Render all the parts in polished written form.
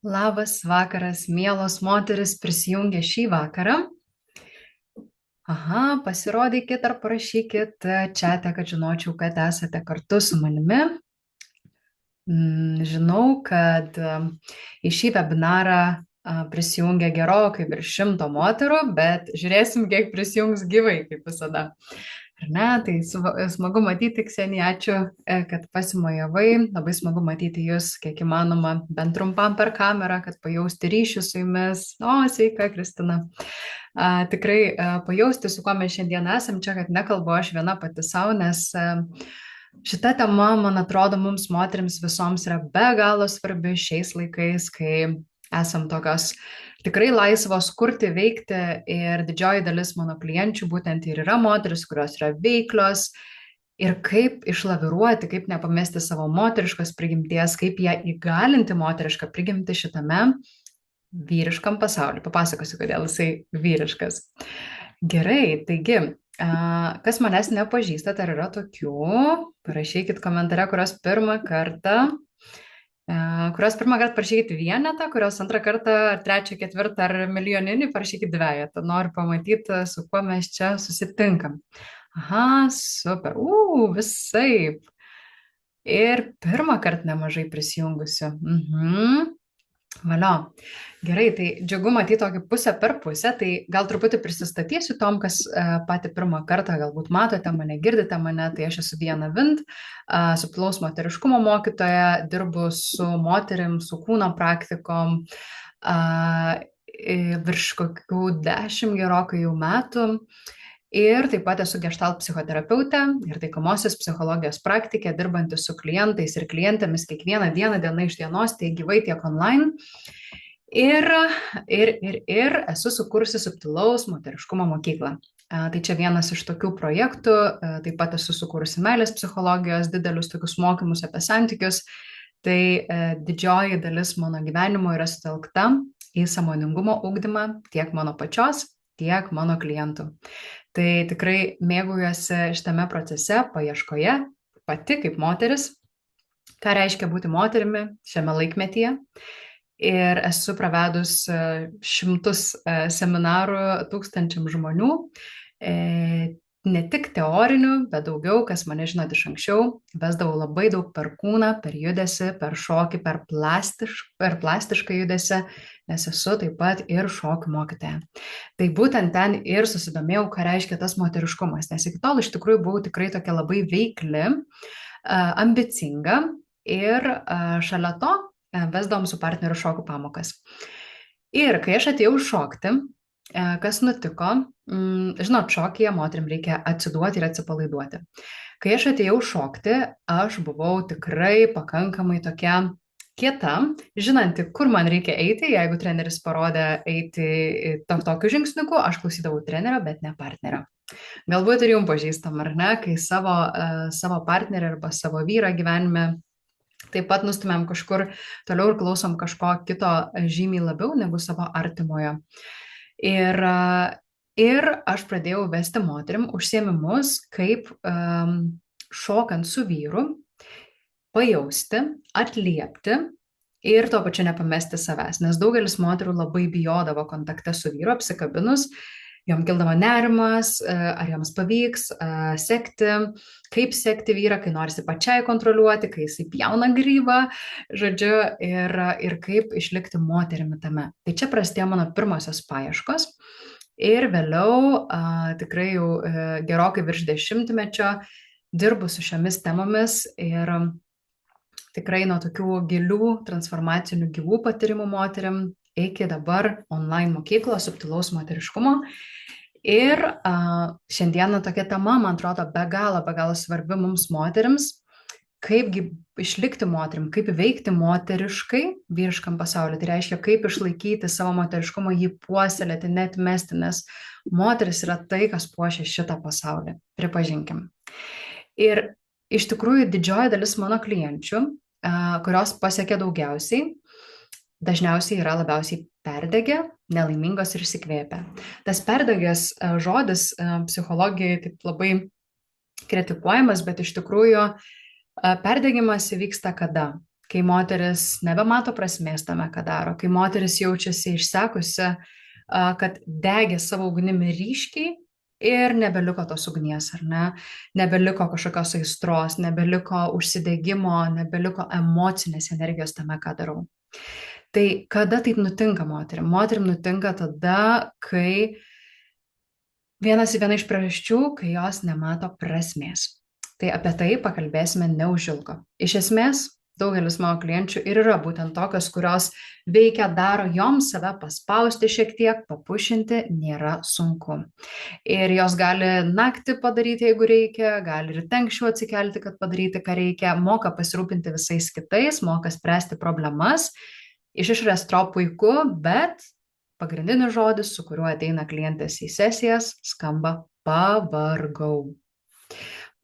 Labas vakaras, mielos moteris prisijungė šį vakarą. Aha, pasirodykit ar parašykit čiate, kad žinočiau, kad esate kartu su manimi. Žinau, kad į šį webinarą prisijungia gerokai virš 100 moterų, bet žiūrėsim, kiek prisijungs gyvai, kaip visada. Ar ne? Tai smagu matyti, Ksenija, ačiū, kad pasimojavai. Labai smagu matyti jūs, kiek įmanoma, bent trumpam per kamerą, kad pajausti ryšį su jumis. O, sveika, Kristina. Tikrai pajausti, su kuo mes šiandien esam čia, kad nekalbu aš viena pati savo, nes šita tema, man atrodo, mums moteriams visoms yra be galo svarbi šiais laikais, kai esam tokios tikrai laisvos kurti, veikti ir didžioji dalis mano klienčių būtent ir yra moteris, kurios yra veiklios ir kaip išlaviruoti, kaip nepamesti savo moteriškos prigimties, kaip ją įgalinti moterišką prigimtį šitame vyriškam pasauliu. Papasakosiu, kodėl jisai vyriškas. Gerai, taigi, kas manęs nepažįstat, ar yra tokių, parašykit komentare, kurios pirmą kartą parašykit vienetą, kurios antrą kartą, trečią, ketvirtą ar milijoninį parašykit dvejetą. Noriu pamatyti, su kuo mes čia susitinkam. Aha, super, visaip. Ir pirmą kartą nemažai prisijungusių. Valio. Gerai, tai džiugu matyti tokį pusę per pusę, tai gal truputį prisistatysiu tom, kas patį pirmą kartą galbūt matote mane, girdite mane, tai aš esu Diana Vint, subtilaus moteriškumo mokytoja, dirbu su moterim, su kūno praktikom, virš kokių 10 gerokai jau metų. Ir taip pat esu gestalt psichoterapeutė ir taikomosios psichologijos praktikė, dirbanti su klientais ir klientėmis kiekvieną dieną, diena iš dienos, tiek gyvai, tiek online. Ir esu sukūrusi subtilaus moteriškumo mokyklą. Tai čia vienas iš tokių projektų, taip pat esu sukūrusi meilės psichologijos, didelius tokius mokymus apie santykius. Tai didžioji dalis mano gyvenimo yra sutelkta į sąmoningumo ugdymą tiek mano pačios, tiek mano klientų. Tai tikrai mėgaujuosi šitame procese, paieškoje, pati kaip moteris, ką reiškia būti moterimi šiame laikmetyje. Ir esu pravedus šimtus seminarų tūkstančiam žmonių, ne tik teorinių, bet daugiau, kas mane žinot iš anksčiau, vesdavau labai daug per kūną, per judesį, per šokį, per plastišką judesį, nes esu taip pat ir šokių mokytoja. Tai būtent ten ir susidomėjau, ką reiškia tas moteriškumas, nes iki tol iš tikrųjų buvau tikrai tokia labai veikli, ambicinga ir šalia to vesdavom su partneriu šokių pamokas. Ir kai aš atėjau šokti, kas nutiko, žinot, šokyje moterim reikia atsiduoti ir atsipalaiduoti. Kai aš atėjau šokti, aš buvau tikrai pakankamai tokia kieta, žinanti, kur man reikia eiti. Jeigu treneris parodė eiti tokiu žingsniuku, aš klausydavau trenerio, bet ne partnerio. Galbūt ir jums pažįstam, ar ne, kai savo partnerį arba savo vyrą gyvenime taip pat nustumėm kažkur toliau ir klausom kažko kito žymiai labiau negu savo artimojo. Ir aš pradėjau vesti moterim užsiėmimus, kaip šokant su vyru, pajausti, atliepti ir tuo pačiu nepamesti savęs, nes daugelis moterų labai bijodavo kontakte su vyru apsikabinus, jom kildavo nerimas, ar joms pavyks sekti, kaip sekti vyrą, kai norisi pačiai kontroliuoti, kai jisai pjauna grybą, žodžiu, ir kaip išlikti moterimi tame. Tai čia prasidėjo mano pirmosios paieškos ir vėliau tikrai jau gerokai virš 10-mečio dirbu su šiomis temomis ir tikrai nuo tokių gilių transformacinių gyvų patyrimų moteriam iki dabar online mokyklos subtilaus moteriškumo. Ir šiandieną tokia tema, man atrodo, be galo svarbi mums moterims, kaipgi išlikti moterim, kaip veikti moteriškai vyriškam pasauliu. Tai reiškia, kaip išlaikyti savo moteriškumą, jį puoselėti, neatmesti, nes moteris yra tai, kas puošia šitą pasaulį. Pripažinkim. Ir iš tikrųjų didžioji dalis mano klienčių, kurios pasiekia daugiausiai, dažniausiai yra labiausiai perdegę, nelaimingos ir išsikvėpę. Tas perdegęs žodis psichologijoje taip labai kritikuojamas, bet iš tikrųjų perdegimas įvyksta kada? kai moteris nebemato prasmės tame, ką daro, kai moteris jaučiasi išsekusi, kad degė savo ugnimi ryškiai ir nebeliko tos ugnies, ar ne? Nebeliko kažkokios aistros, nebeliko užsidegimo, nebeliko emocinės energijos tame, ką darau. Tai kada taip nutinka moterim? Moterim nutinka tada, kai viena iš priežasčių, kai jos nemato prasmės. Tai apie tai pakalbėsime neužilgo. Iš esmės, daugelis mano klienčių ir yra būtent tokios, kurios veikia, daro joms save paspausti šiek tiek, papušinti, nėra sunku. Ir jos gali naktį padaryti, jeigu reikia, gali ir anksčiau atsikelti, kad padaryti, ką reikia, moka pasirūpinti visais kitais, moka spręsti problemas. Iš išorės atrodo puiku, bet pagrindinis žodis, su kuriuo ateina klientės į sesijas, skamba pavargau.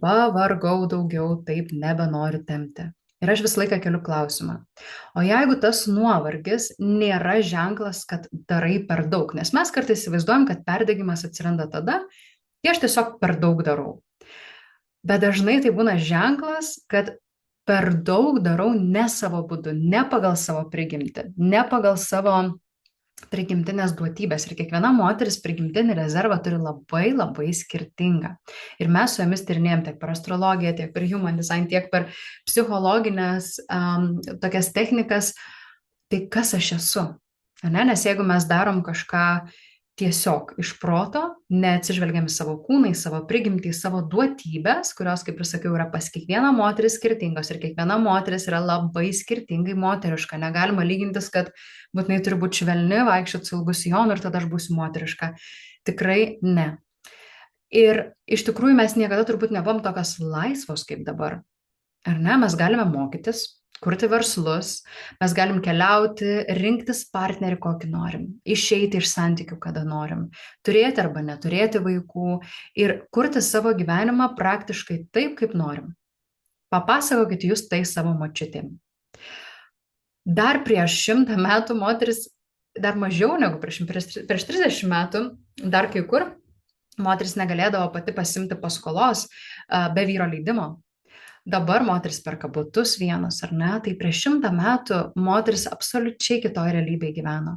Pavargau daugiau, taip nebenoriu tempti. Ir aš visą laiką keliu klausimą. O jeigu tas nuovargis nėra ženklas, kad darai per daug, nes mes kartais įsivaizduojam, kad perdegimas atsiranda tada, kai aš tiesiog per daug darau. Bet dažnai tai būna ženklas, kad per daug darau ne savo būdu, ne pagal savo prigimtį, ne pagal savo prigimtinės duotybės. Ir kiekviena moteris prigimtinį rezervą turi labai, labai skirtingą. Ir mes su jomis tyrinėjom tiek per astrologiją, tiek per human design, tiek per psichologinės tokias technikas. Tai kas aš esu? Ne? Nes jeigu mes darom kažką tiesiog iš proto, neatsižvelgiam į savo kūną, į savo prigimtį, į savo duotybės, kurios, kaip ir sakiau, yra pas kiekvieną moterį skirtingos ir kiekviena moteris yra labai skirtingai moteriška. Negalima lygintis, kad būtinai turi būti švelni, vaikščioti su ilgu sijonu ir tada aš būsiu moteriška. Tikrai ne. Ir iš tikrųjų mes niekada turbūt nebuvom tokios laisvos kaip dabar. Ar ne? Mes galime mokytis, kurti verslus, mes galim keliauti, rinktis partnerį, kokį norim, išeiti iš santykių, kada norim, turėti arba neturėti vaikų ir kurti savo gyvenimą praktiškai taip, kaip norim. Papasakokit jūs tai savo močiutėm. Dar prieš 100 metų moteris, dar mažiau negu prieš 30 metų, dar kai kur moteris negalėdavo pati pasimti paskolos be vyro leidimo. Dabar moteris perka butus vienas, ar ne? Tai prieš 100 metų moteris absoliučiai kitoje realybėje gyveno.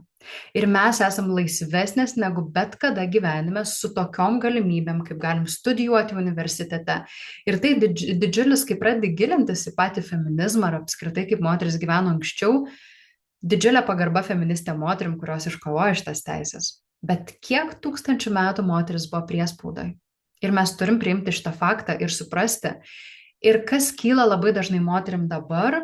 Ir mes esam laisvesnės negu bet kada gyvenime su tokiom galimybėm, kaip galim studijuoti universitete. Ir tai didžiulis, kai pradedi gilintis į patį feminizmą ar apskritai kaip moteris gyveno anksčiau, didžiulė pagarba feministė moterim, kurios iškovojo šitas teisės. Bet kiek tūkstančių metų moteris buvo priespaudoje? Ir mes turim priimti šitą faktą ir suprasti. Ir kas kyla labai dažnai moterim dabar,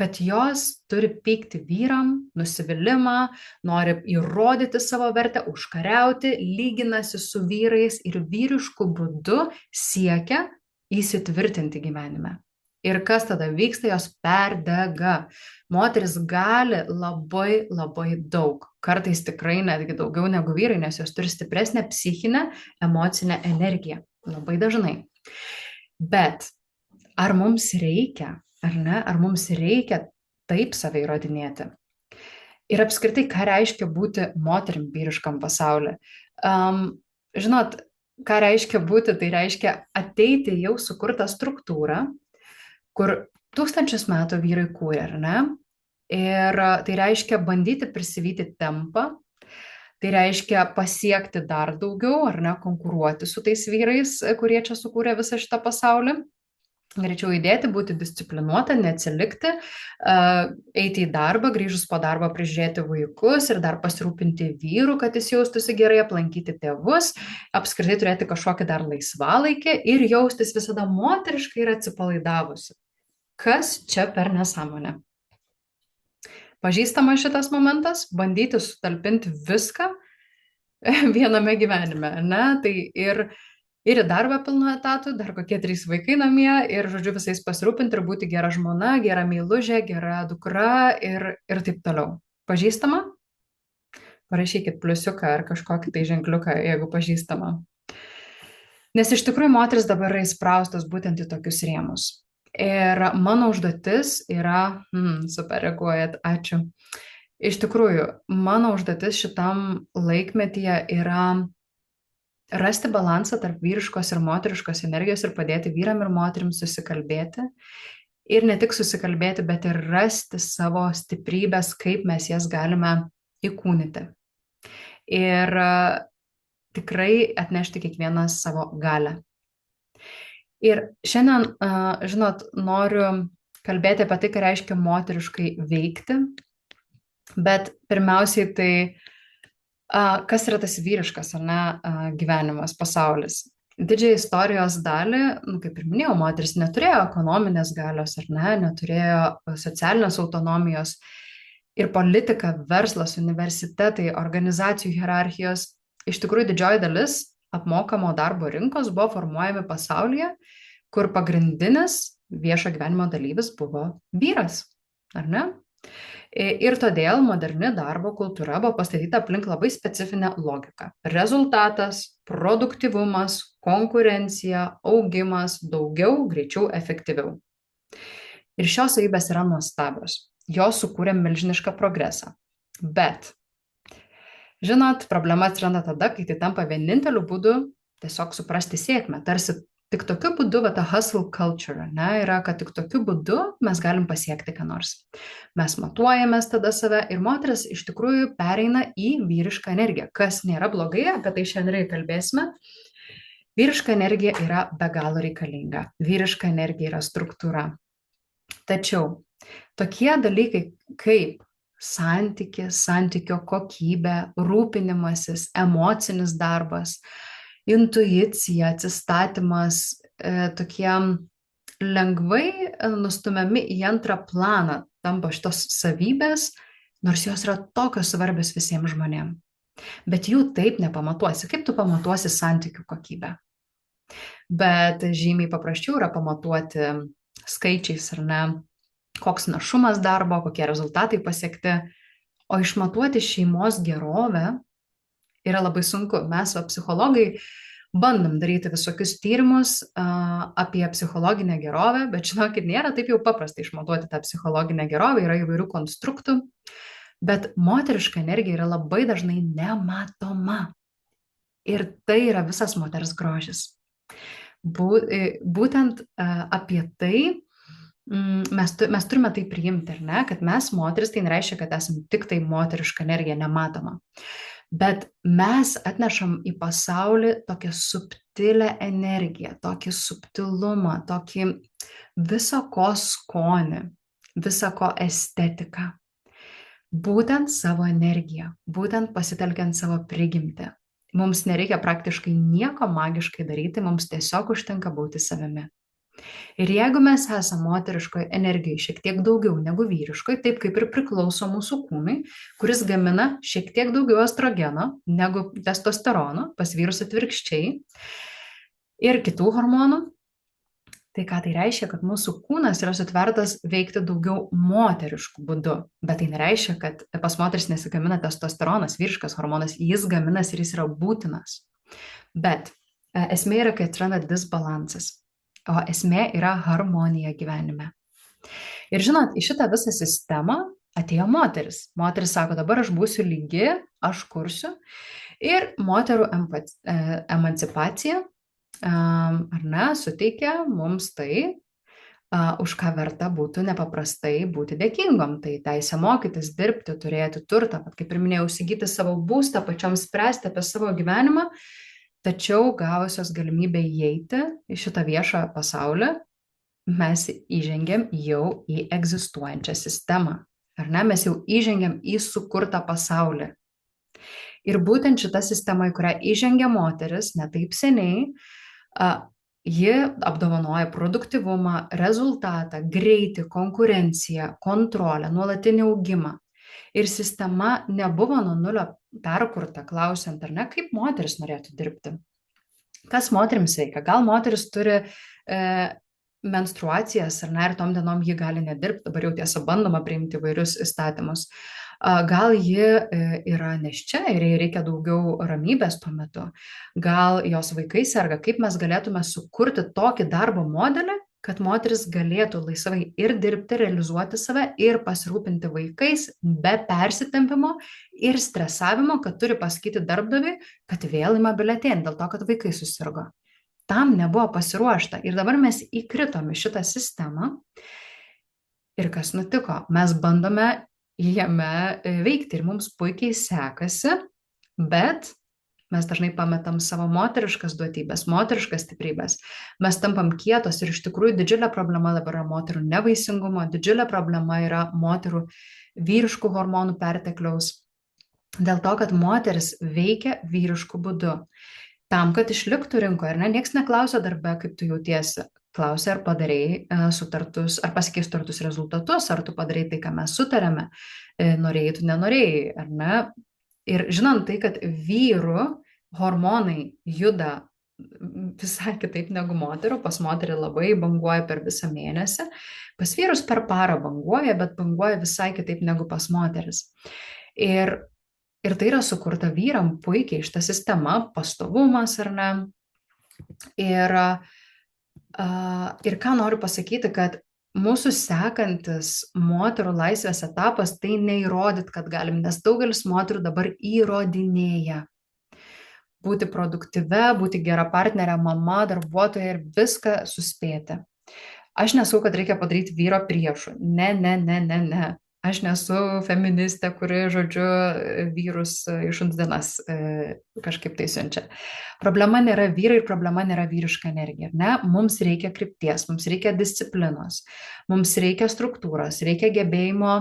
kad jos turi pykti vyram, nusivylimą, nori įrodyti savo vertę, užkariauti, lyginasi su vyrais ir vyrišku būdu siekia įsitvirtinti gyvenime. Ir kas tada vyksta, jos perdega. Moteris gali labai, labai daug. Kartais tikrai netgi daugiau negu vyrai, nes jos turi stipresnę psichinę, emocinę energiją. Labai dažnai. Bet ar mums reikia, ar ne? Ar mums reikia taip save įrodinėti? Ir apskritai, ką reiškia būti moterim vyriškam pasaulyje? Žinot, ką reiškia būti? Tai reiškia ateiti jau sukurtą struktūrą, kur tūkstančius metų vyrai kūrė, ar ne? Ir tai reiškia bandyti prisivyti tempą, tai reiškia pasiekti dar daugiau, ar ne? Konkuruoti su tais vyrais, kurie čia sukūrė visą šitą pasaulį. Greičiau įdėti, būti disciplinuota, neatsilikti, eiti į darbą, grįžus po darbo prižiūrėti vaikus ir dar pasirūpinti vyru, kad jis jaustųsi gerai, aplankyti tėvus, apskritai turėti kažkokį dar laisvalaikį ir jaustis visada moteriškai ir atsipalaidavusi. Kas čia per nesąmonę? Pažįstama šitas momentas, bandyti sutalpinti viską viename gyvenime, ne? Tai ir į darbą pilnu etatu, dar kokie 3 vaikai namie ir, žodžiu, visais pasirūpinti ir būti gera žmona, gera meilužė, gera dukra ir taip toliau. Pažįstama? Parašykit pliusiuką ar kažkokį tai ženkliuką, jeigu pažįstama. Nes iš tikrųjų moteris dabar yra įspraustos būtent į tokius rėmus. Ir mano užduotis yra, super reaguojat, ačiū. Iš tikrųjų, mano užduotis šitam laikmetyje yra rasti balansą tarp vyriškos ir moteriškos energijos ir padėti vyram ir moterim susikalbėti Ir ne tik susikalbėti, bet ir rasti savo stiprybės, kaip mes jas galime įkūnyti. Ir tikrai atnešti kiekvienas savo galią. Ir šiandien, žinot, noriu kalbėti apie tai, ką reiškia moteriškai veikti, bet pirmiausiai tai, kas yra tas vyriškas, ar ne, gyvenimas, pasaulis. Didžiąją istorijos dalį, kaip ir minėjau, moteris neturėjo ekonominės galios, ar ne, neturėjo socialinės autonomijos ir politika, verslas, universitetai, organizacijų hierarchijos. Iš tikrųjų, didžioji dalis apmokamo darbo rinkos buvo formuojami pasaulyje, kur pagrindinis viešo gyvenimo dalyvis buvo vyras, ar ne? Ir todėl moderni darbo kultūra buvo pastatyta aplink labai specifinę logiką. Rezultatas, produktyvumas, konkurencija, augimas, daugiau, greičiau, efektyviau. Ir šios savybės yra nuostabios. Jos sukūrė milžinišką progresą. Bet, žinot, problema atsiranda tada, kai tai tampa vieninteliu būdu tiesiog suprasti sėkmę. Tarsi tik tokiu būdu, ta hustle culture, ne, yra, kad tik tokiu būdu mes galim pasiekti ką nors. Mes matuojamės tada save ir moteris iš tikrųjų pereina į vyrišką energiją, kas nėra blogai, apie tai šiandien ir kalbėsime. Vyriška energija yra be galo reikalinga, vyriška energija yra struktūra. Tačiau tokie dalykai kaip santykis, santykio kokybė, rūpinimasis, emocinis darbas, intuicija, atsistatymas, tokie lengvai nustumiami į antrą planą tampa šitos savybės, nors jos yra tokios svarbios visiems žmonėms. Bet jų taip nepamatuosi. Kaip tu pamatuosi santykių kokybę? Bet žymiai paprasčiau yra pamatuoti skaičiais, ar ne, koks našumas darbo, kokie rezultatai pasiekti, o išmatuoti šeimos gerovę yra labai sunku. Mes, psichologai, bandom daryti visokius tyrimus apie psichologinę gerovę, bet žinokit, nėra taip jau paprasta išmatuoti tą psichologinę gerovę, yra įvairių konstruktų, bet moteriška energija yra labai dažnai nematoma. Ir tai yra visas moters grožis. Būtent apie tai mes turime tai priimti, ar ne, kad mes moteris, tai nereiškia, kad esame tik tai moteriška energija nematoma. Bet mes atnešam į pasaulį tokią subtilę energiją, tokį subtilumą, tokį viso ko skonį, viso ko estetiką. Būtent savo energiją, būtent pasitelkiant savo prigimtį. Mums nereikia praktiškai nieko magiškai daryti, mums tiesiog užtenka būti savimi. Ir jeigu mes esame moteriškoje energijoje šiek tiek daugiau negu vyriškoje, taip kaip ir priklauso mūsų kūnui, kuris gamina šiek tiek daugiau estrogeno negu testosterono, pas vyrus atvirkščiai, ir kitų hormonų, tai ką tai reiškia, kad mūsų kūnas yra sutvertas veikti daugiau moteriškų būdų, bet tai nereiškia, kad pas moteris nesigamina testosteronas, vyriškas hormonas, jis gaminas ir jis yra būtinas. Bet esmė yra, kad atsiranda disbalansas. O esmė yra harmonija gyvenime. Ir žinot, į šitą visą sistemą atėjo moteris. Moteris sako, dabar aš būsiu lygi, aš kursiu. Ir moterų emancipacija, ar ne, suteikia mums tai, už ką verta būtų nepaprastai būti dėkingom. Tai teisė mokytis, dirbti, turėti turtą, kaip ir minėjau, įsigyti savo būstą, pačiom spręsti apie savo gyvenimą. Tačiau gavusios galimybę įeiti į šitą viešą pasaulį, mes įžengiam jau į egzistuojančią sistemą. Ar ne? Mes jau įžengiam į sukurtą pasaulį. Ir būtent šita sistema, į kurią įžengia moteris, ne taip seniai, ji apdovanoja produktyvumą, rezultatą, greitį, konkurenciją, kontrolę, nuolatinį augimą. Ir sistema nebuvo nuo nulio perkurta, klausiant, ar ne, kaip moteris norėtų dirbti. Kas moterims veikia? Gal moteris turi menstruacijas, ar ne, ir tom dienom ji gali nedirbti, dabar jau tiesa bandoma priimti įvairius įstatymus. Gal ji yra nėščia ir jai reikia daugiau ramybės tuo metu. Gal jos vaikai serga, kaip mes galėtume sukurti tokį darbo modelį, kad moteris galėtų laisvai ir dirbti, realizuoti save ir pasirūpinti vaikais be persitempimo ir stresavimo, kad turi pasakyti darbdaviui, kad vėl ima biuletenį dėl to, kad vaikai susirgo. Tam nebuvo pasiruošta ir dabar mes įkritom į šitą sistemą Ir kas nutiko? Mes bandome jame veikti ir mums puikiai sekasi, bet mes dažnai pametam savo moteriškas duotybės, moteriškas stiprybės. Mes tampam kietos ir iš tikrųjų didžiulė problema dabar yra moterų nevaisingumo, didžiulė problema yra moterų vyriškų hormonų pertekliaus. Dėl to, kad moteris veikia vyriškų būdu. Tam, kad išliktų rinkoje, ar ne, nieks neklausia darbe, kaip tu jautiesi. Klausia, ar padarėjai sutartus, ar pasiekiai sutartus rezultatus, ar tu padarėjai tai, ką mes sutarėme, norėjai, tu nenorėjai, ar ne. Ir žinant tai, kad vyrų hormonai juda visai kitaip negu moterų, pas moterį labai banguoja per visą mėnesį, pas vyrus per parą banguoja, bet banguoja visai kitaip negu pas moteris. Ir Ir tai yra sukurta vyram puikiai šitą sistemą, pastovumas ar ne. Ir, ir ką noriu pasakyti, kad mūsų sekantis moterų laisvės etapas tai neįrodyt, kad galim, nes daugelis moterų dabar įrodinėja būti produktyve, būti gera partnerė, mama, darbuotoja ir viską suspėti. Aš nesakau, kad reikia padaryti vyro priešų. Ne. Aš nesu feministė, kuri, žodžiu, vyrus į šuns dienas kažkaip tai siunčia. Problema nėra vyrai ir problema nėra vyriška energija. Ne? Mums reikia krypties, mums reikia disciplinos, mums reikia struktūros, reikia gebėjimo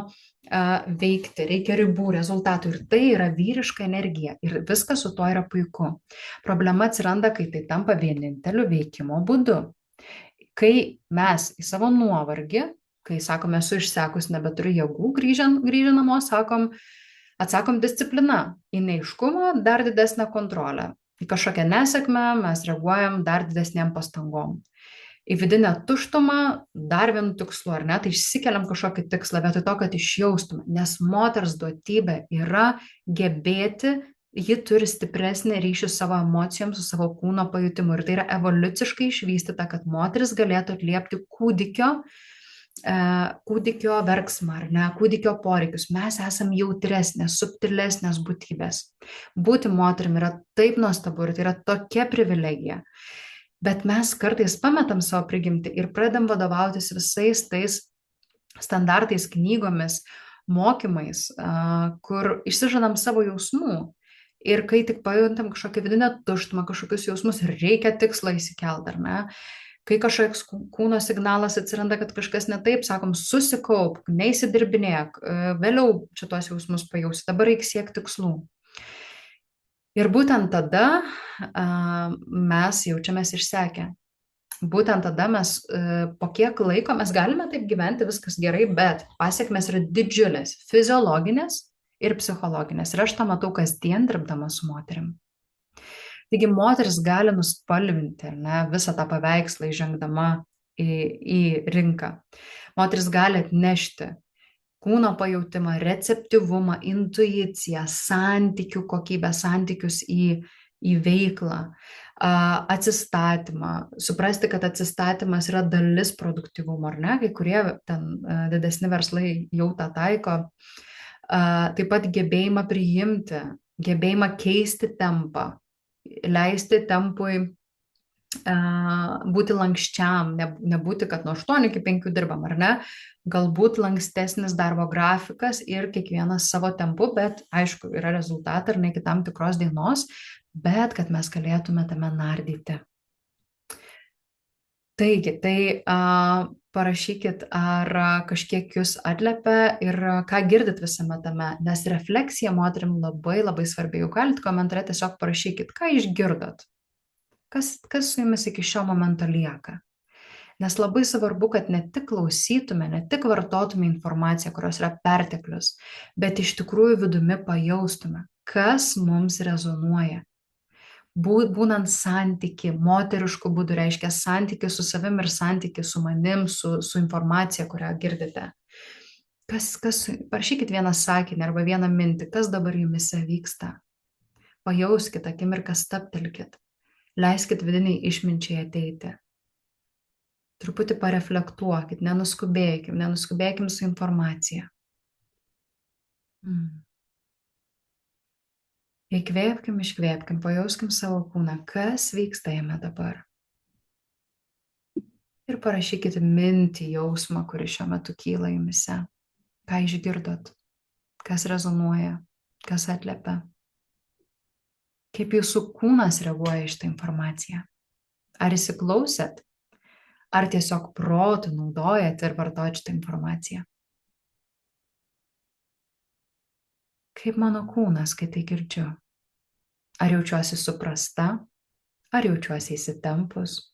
veikti, reikia ribų, rezultatų. Ir tai yra vyriška energija. Ir viskas su tuo yra puiku. Problema atsiranda, kai tai tampa vieninteliu veikimo būdu. Kai mes į savo nuovargį, kai sakom, esu išsekus, nebeturiu jėgų, grįžę namo, atsakom disciplina, į neaiškumą dar didesnę kontrolę. Į kažkokią nesėkmę mes reaguojam dar didesnėm pastangom. Į vidinę tuštumą dar vienu tikslu, ar ne, tai išsikeliam kažkokį tikslą vietoj to, kad išjaustume, nes moters duotybė yra gebėti, ji turi stipresnį ryšį su savo emocijom, su savo kūno pajutimu ir tai yra evoliuciškai išvystyta, kad moteris galėtų atliepti kūdikio verksmą, ar ne, kūdikio poreikius. Mes esame jautresnės, subtilesnės būtybės. Būti moterim yra taip nuostabu ir tai yra tokia privilegija. Bet mes kartais pametam savo prigimtį ir pradedam vadovautis visais tais standartais, knygomis, mokymais, kur išsižadam savo jausmų. Ir kai tik pajuntam kažkokią vidinę tuštumą, kažkokius jausmus, reikia tikslą įsikelt, ar ne? Kai kažkoks kūno signalas atsiranda, kad kažkas ne taip, sakom, susikaup, neįsidirbinėk, vėliau šitos jausmus pajausi, dabar reikia siekti tikslų. Ir būtent tada mes jaučiamės išsekę. Būtent tada mes po kiek laiko mes galime taip gyventi, viskas gerai, bet pasiekmes yra didžiulės, fiziologinės ir psichologinės. Ir aš tą matau kasdien dirbdama su moterim. Taigi moteris gali nuspalvinti, ne, visą tą paveikslą įžengdama į rinką. Moteris gali atnešti kūno pajautimą, receptyvumą, intuiciją, santykių kokybę, santykius į veiklą, atsistatymą, suprasti, kad atsistatymas yra dalis produktyvumo, ar ne, kai kurie ten didesni verslai jau tą taiko. Taip pat gebėjimą priimti, gebėjimą keisti tempą, leisti tempui būti lankščiam, nebūti, kad nuo 8 iki 5 dirbam, ar ne, galbūt lankstesnis darbo grafikas ir kiekvienas savo tempu, bet aišku, yra rezultatai ar ne iki tam tikros dienos, bet kad mes galėtume tame nardyti. Taigi, tai parašykit, ar kažkiek jūs atliepia ir ką girdit visame tame, nes refleksija moterim labai labai svarbi. Jau galit komentare tiesiog parašykit, ką išgirdot, kas su jumis iki šio momento lieka. Nes labai svarbu, kad ne tik klausytume, ne tik vartotume informaciją, kurios yra perteklius, bet iš tikrųjų vidumi pajaustume, kas mums rezonuoja. Būnant santyki, moteriškų būdų reiškia santyki su savim ir santyki su manim, su informacija, kurią girdite. Parašykit vieną sakinį arba vieną mintį, kas dabar jumise vyksta. Pajauskit akimirką, stabtelkit, leiskit vidiniai išminčiai ateiti. Truputį pareflektuokit, nenuskubėkim su informacija. Įkvėpkim, iškvėpkim, pajauskim savo kūną, kas vyksta jame dabar. Ir parašykite mintį, jausmą, kuris šiuo metu kyla jumise. Ką išgirdot, kas rezonuoja, kas atliepia. Kaip jūsų kūnas reaguoja iš tą informaciją. Ar įsiklausėt, ar tiesiog protu naudojat ir vartojat šitą informaciją. Kaip mano kūnas, kai tai girdžiu. Ar jaučiuosi suprasta, ar jaučiuosi įsitempus,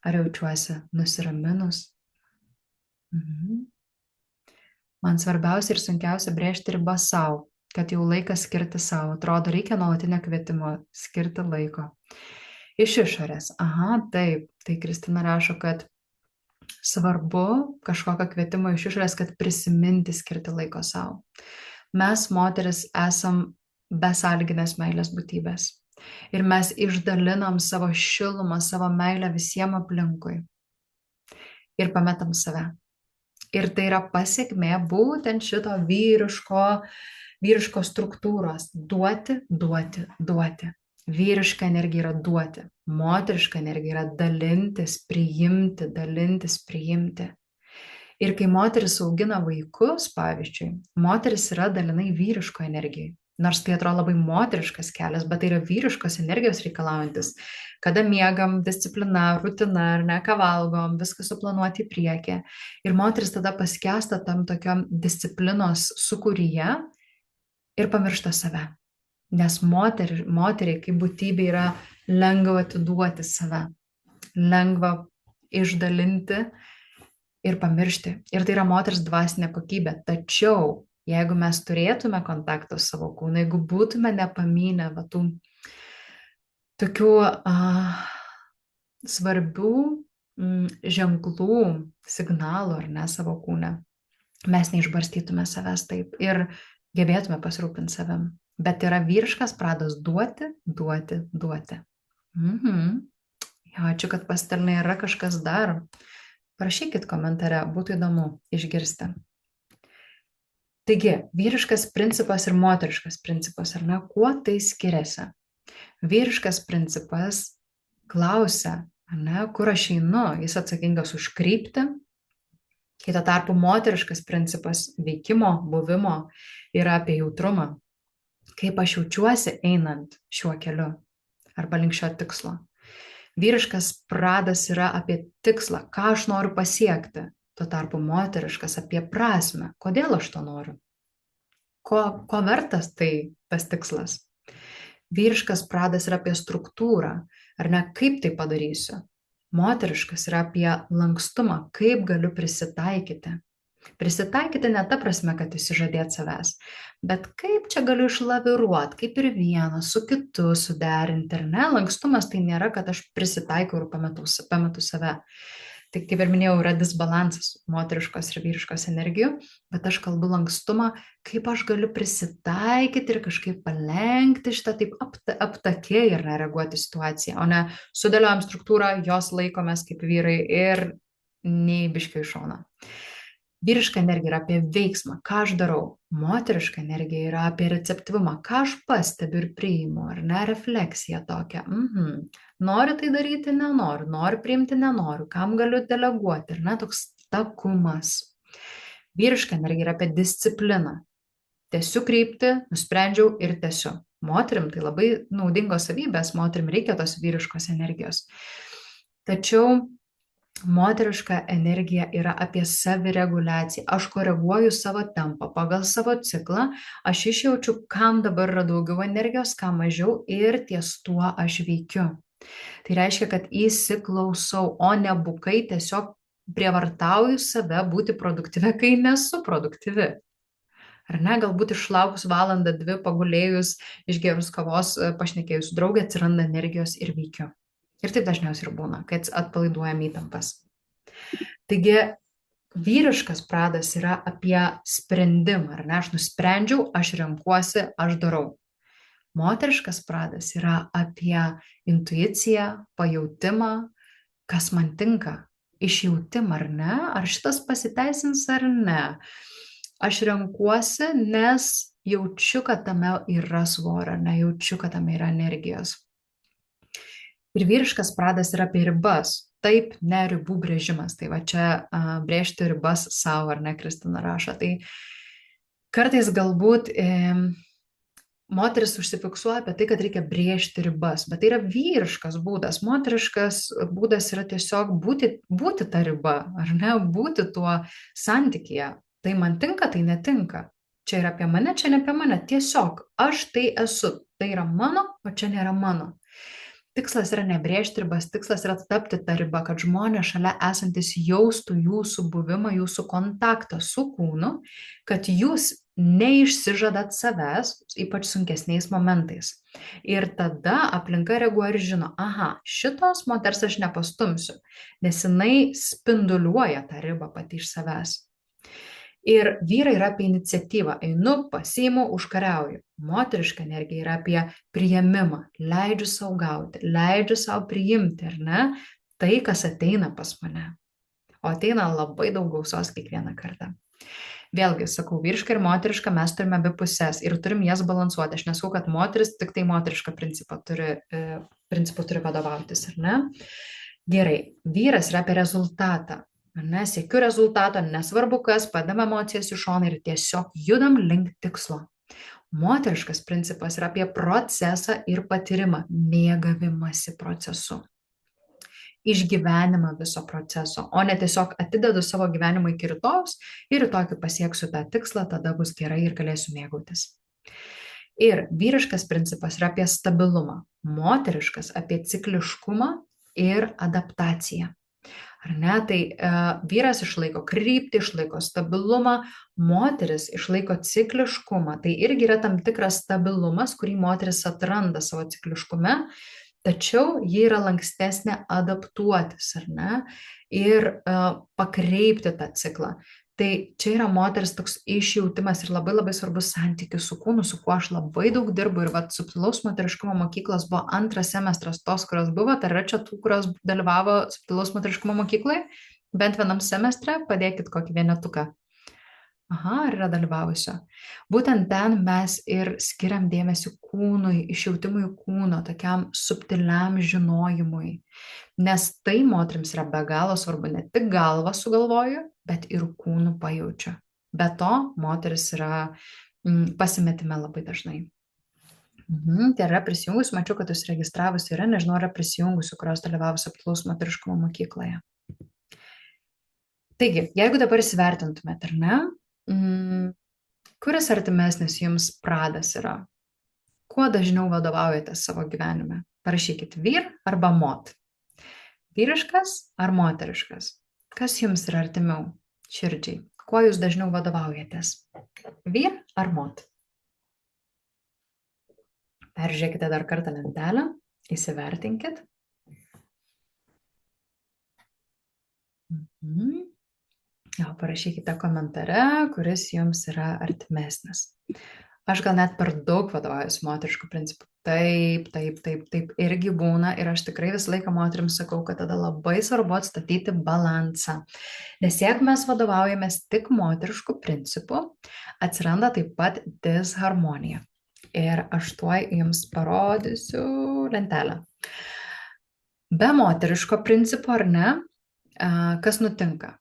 ar jaučiuosi nusiraminus. Man svarbiausia ir sunkiausia brėžti ribą savo, kad jau laikas skirti savo. Atrodo, reikia nuolatinio kvietimo skirti laiko. Iš išorės. Aha, taip. Tai Kristina rašo, kad svarbu kažkokio kvietimo iš išorės, kad prisiminti skirti laiko savo. Mes, moteris, esam besąlyginės meilės būtybės. Ir mes išdalinam savo šilumą, savo meilę visiems aplinkui. Ir pametam save. Ir tai yra pasiekmė būtent šito vyriško struktūros. Duoti, duoti, duoti. Vyriška energija yra duoti. Moteriška energija yra dalintis, priimti. Ir kai moteris augina vaikus, pavyzdžiui, moteris yra dalinai vyriško energijai. Nors tai atrodo labai moteriškas kelias, bet tai yra vyriškos energijos reikalaujantis. Kada miegam, disciplina, rutina, ar ne, ką valgom, viską suplanuoti į priekį. Ir moteris tada paskęsta tam tokiam disciplinos sukūryje ir pamiršta save. Nes moteriai kaip būtybė yra lengva atiduoti save, lengva išdalinti ir pamiršti. Ir tai yra moters dvasinė kokybė. Tačiau, jeigu mes turėtume kontaktą su savo kūnu, jeigu būtume nepamynę tų tokių svarbių ženklų, signalų, ar ne, savo kūne, mes neišbarstytume savęs taip ir gebėtume pasirūpinti savim. Bet yra vyriškas pradas duoti, duoti, duoti. Jo, ačiū, kad pasidalinai, yra kažkas dar. Parašykit komentare, būtų įdomu išgirsti. Taigi, vyriškas principas ir moteriškas principas, ar ne, kuo tai skiriasi? Vyriškas principas klausia, ar ne, kur aš einu, jis atsakingas už kryptį. Kita tarpu moteriškas principas veikimo, buvimo yra apie jautrumą. Kaip aš jaučiuosi einant šiuo keliu arba link šio tikslo. Vyriškas pradas yra apie tikslą, ką aš noriu pasiekti. Tuo tarpu moteriškas apie prasmę. Kodėl aš to noriu? Ko vertas tas tikslas? Vyriškas pradas yra apie struktūrą, ar ne, kaip tai padarysiu. Moteriškas yra apie lankstumą, kaip galiu prisitaikyti. Prisitaikyti ne ta prasme, kad išsižadėt savęs, bet kaip čia galiu išlaviruoti, kaip ir vieną su kitu suderinti, ar ne? Lankstumas tai nėra, kad aš prisitaikau ir pametu save. Tai kaip ir minėjau, yra disbalansas moteriškos ir vyriškos energijų, bet aš kalbu lankstumą, kaip aš galiu prisitaikyti ir kažkaip palenkti šitą taip aptakiai ir nereaguoti situaciją, o ne sudėliojam struktūrą, jos laikomės kaip vyrai ir nei biškiai iš šono. Vyriška energija yra apie veiksmą, ką aš darau. Moteriška energija yra apie receptyvumą, ką aš pastebiu ir priimu, ar ne, refleksija tokia. Noriu tai daryti, nenoriu, noriu priimti, nenoriu, kam galiu deleguoti, ar ne, toks takumas. Vyriška energija yra apie discipliną. Tęsiu kryptį, nusprendžiau ir tęsiu. Moterim tai labai naudingos savybės, moterim reikia tos vyriškos energijos. Tačiau moteriška energija yra apie savireguliaciją. Aš koreguoju savo tempą pagal savo ciklą, aš išjaučiu, kam dabar yra daugiau energijos, kam mažiau ir ties tuo aš veikiu. Tai reiškia, kad įsiklausau, o ne bukai tiesiog prievartauju save būti produktyvi, kai nesu produktyvi. Ar ne, galbūt išlaukus valandą, 2 pagulėjus, išgerus kavos, pašnekėjus su draugė, atsiranda energijos ir veikiu. Ir taip dažniausiai ir būna, kad atpalaiduojam įtampas. Taigi, vyriškas pradas yra apie sprendimą, ar ne, aš nusprendžiau, aš renkuosi, aš darau. Moteriškas pradas yra apie intuiciją, pajautimą, kas man tinka, išjautimą, ar ne, ar šitas pasiteisins ar ne. Aš renkuosi, nes jaučiu, kad tame yra svorio, ar ne, jaučiu, kad tame yra energijos. Ir vyriškas pradas yra apie ribas. taip, ne ribų brėžimas. Tai va čia brėžti ribas savo, ar ne, Kristina rašo. Tai kartais galbūt moteris užsifiksuoja apie tai, kad reikia brėžti ribas, bet tai yra vyriškas būdas. Moteriškas būdas yra tiesiog būti ta riba, ar ne, būti tuo santykyje. Tai man tinka, tai netinka. Čia yra apie mane, čia ne apie mane. Tiesiog aš tai esu. Tai yra mano, o čia nėra mano. Tikslas yra nebrėžti ribas, tikslas yra tapti tą ribą, kad žmonės šalia esantis jaustų jūsų buvimą, jūsų kontaktą su kūnu, kad jūs neišsižadat savęs, ypač sunkesniais momentais. Ir tada aplinka reaguoja ir žino, aha, šitos moters aš nepastumsiu, nes jinai spinduliuoja tą ribą pati iš savęs. Ir vyrai yra apie iniciatyvą, einu, pasiimu, užkariauju. Moteriška energija yra apie priėmimą, leidžiu sau gauti, leidžiu sau priimti, ar ne, tai, kas ateina pas mane. O ateina labai daug gausos kiekvieną kartą. Vėlgi, sakau, vyriška ir moteriška mes turime abi pusės ir turim jas balansuoti. Aš nesakau, kad moteris tik tai moterišką principą turi vadovautis, ar ne? Gerai, vyras yra apie rezultatą. Ne, siekiu rezultato, nesvarbu kas, padam emocijas į šoną ir tiesiog judam link tikslo. Moteriškas principas yra apie procesą ir patyrimą, mėgavimąsi procesu, išgyvenimą viso proceso, o ne tiesiog atidedu savo gyvenimą iki rytojus ir rytoj, kai pasieksiu tą tikslą, tada bus gerai ir galėsiu mėgautis. Ir vyriškas principas yra apie stabilumą, moteriškas apie cikliškumą ir adaptaciją. Ar ne? Tai vyras išlaiko kryptį, išlaiko stabilumą, moteris išlaiko cikliškumą. Tai irgi yra tam tikras stabilumas, kurį moteris atranda savo cikliškume, tačiau ji yra lankstesnė adaptuotis, ar ne? Ir pakreipti tą ciklą. Tai čia yra moters toks išjautimas ir labai labai svarbus santykis su kūnu, su kuo aš labai daug dirbu. Ir subtilaus moteriškumo mokyklos buvo antras semestras tos, kurios buvo. Tai yra čia tų, kurios dalyvavo subtilaus moteriškumo mokykloje. Bent vienam semestre padėkit kokį vienetuką. Aha, ar yra dalyvavusio. Būtent ten mes ir skiriam dėmesį kūnui, išjautimui kūno, tokiam subtiliam žinojimui. Nes tai moterims yra be galo svarbu, ne tik galvą sugalvoju, bet ir kūnų pajaučiu. Be to, moteris yra pasimetime labai dažnai. Tai yra prisijungusi, mačiau, kad jūs registravusi yra, nežinau, yra prisijungusi, kurios dalyvavo subtilaus moteriškumo mokykloje. Taigi, jeigu dabar įsivertintumėt, ar ne, kuris artimesnis jums pradas yra? Kuo dažniau vadovaujatės savo gyvenime? Parašykit vyr arba mot. Vyriškas ar moteriškas? Kas jums yra artimiau širdžiai? Kuo jūs dažniau vadovaujatės? Vyr ar mot? Peržiūrėkite dar kartą lentelę, įsivertinkit. Parašykite komentare, kuris jums yra artimesnis. Aš gal net per daug vadovaujuosi moteriškų principų. Taip irgi būna ir aš tikrai visą laiką moterims sakau, kad tada labai svarbu atstatyti balansą. Nes jeigu mes vadovaujamės tik moteriškų principų, atsiranda taip pat disharmonija. Ir aš tuoj jums parodysiu lentelę. Be moteriško principo, ar ne, kas nutinka?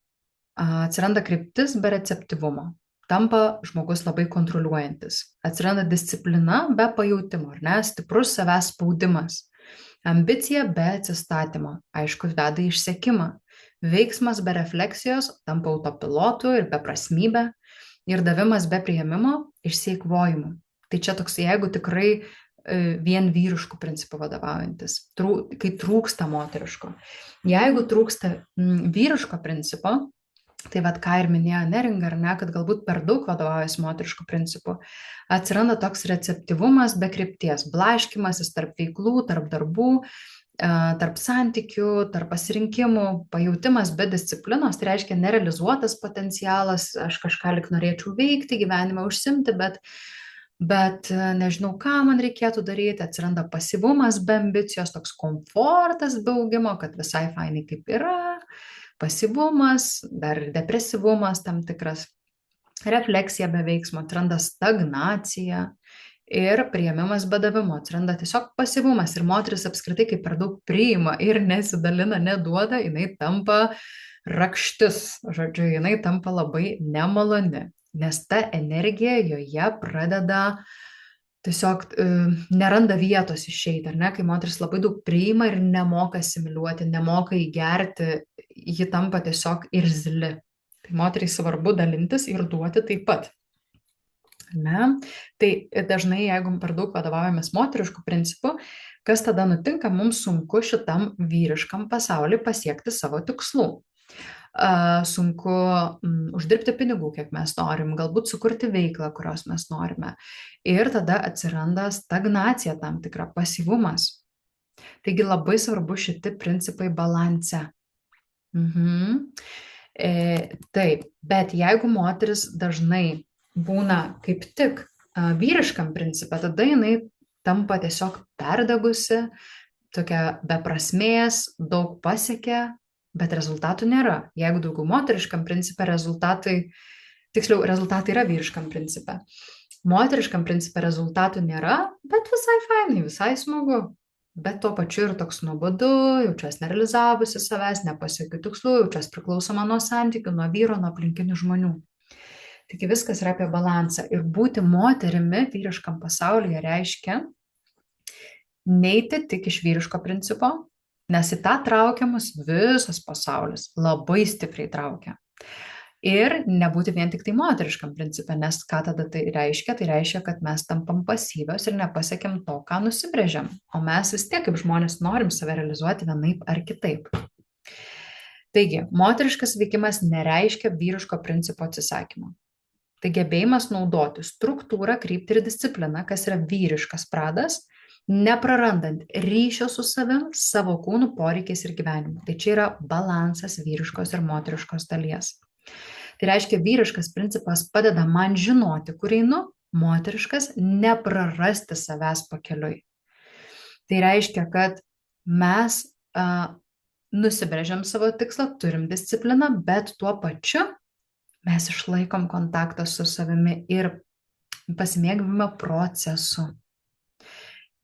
Atsiranda kryptis be receptyvumo. Tampa žmogus labai kontroliuojantis. Atsiranda disciplina be pajautimo, ar ne? Stiprus savęs spaudimas. Ambicija be atsistatymo. Aišku, veda į išsekimą. Veiksmas be refleksijos tampa autopilotu ir beprasmybė. Ir davimas be priėmimo išsieikvojimu. Tai čia toks, jeigu tikrai vien vyriškų principų vadovaujantis, kai trūksta moteriško. Jeigu trūksta vyriško principo, tai vat ką ir minėjo Neringa, ar ne, kad galbūt per daug vadovaujasi moteriškų principų, atsiranda toks receptyvumas be krypties, blaškymasis tarp veiklų, tarp darbų, tarp santykių, tarp pasirinkimų, pajautimas be disciplinos, tai reiškia nerealizuotas potencialas, aš kažką lik norėčiau veikti, gyvenime užsimti, bet nežinau, ką man reikėtų daryti, atsiranda pasyvumas be ambicijos, toks komfortas be augimo, kad visai fainai kaip yra, pasyvumas, dar depresyvumas tam tikras, refleksija be veiksmo, atranda stagnacija ir priėmimas be davimo, atsiranda tiesiog pasyvumas ir moteris apskritai, kai per daug priima ir nesidalina, neduoda, jinai tampa rakštis, žodžiu, jinai tampa labai nemaloni, nes ta energija joje pradeda tiesiog neranda vietos išeiti, ar ne, kai moteris labai daug priima ir nemoka asimiliuoti, nemoka įgerti, ji tampa tiesiog irzli. Tai moteriai svarbu dalintis ir duoti taip pat. Ne? Tai dažnai, jeigu per daug vadovaujamės moteriškų principų, kas tada nutinka, mums sunku šitam vyriškam pasauliui pasiekti savo tikslų. Sunku uždirbti pinigų, kiek mes norim, galbūt sukurti veiklą, kurios mes norime. Ir tada atsiranda stagnacija tam tikra, pasyvumas. Taigi labai svarbu šitie principai balanse. Taip, bet jeigu moteris dažnai būna kaip tik vyriškam principą, tada jinai tampa tiesiog perdegusi, tokia be prasmės, daug pasiekia, bet rezultatų nėra. Jeigu daugiau moteriškam principą rezultatai yra vyriškam principą. Moteriškam principą rezultatų nėra, bet visai fainai, visai smagu. Bet tuo pačiu ir toks nuobodu, jaučiuosi nerealizavusi savęs, nepasiekiu tikslų, jaučiuosi priklausoma nuo santykių, nuo vyro, nuo aplinkinių žmonių. Taigi viskas yra apie balansą. Ir būti moterimi vyriškam pasaulyje reiškia neiti tik iš vyriško principo, nes į tą traukia mus visas pasaulis, labai stipriai traukia. Ir nebūti vien tik tai moteriškam principė, nes ką tada tai reiškia? Tai reiškia, kad mes tampam pasyvios ir nepasiekėm to, ką nusibrėžiam. O mes vis tiek kaip žmonės norim save realizuoti vienaip ar kitaip. Taigi, moteriškas veikimas nereiškia vyriško principo atsisakymo. Tai gebėjimas naudoti struktūrą, kryptį ir discipliną, kas yra vyriškas pradas, neprarandant ryšio su savim, savo kūnų poreikiais ir gyvenimu. Tai čia yra balansas vyriškos ir moteriškos dalies. Tai reiškia, vyriškas principas padeda man žinoti, kur einu, moteriškas neprarasti savęs pakeliui. Tai reiškia, kad mes nusibrėžiam savo tikslą, turim discipliną, bet tuo pačiu mes išlaikom kontaktą su savimi ir pasimėgavimą procesu.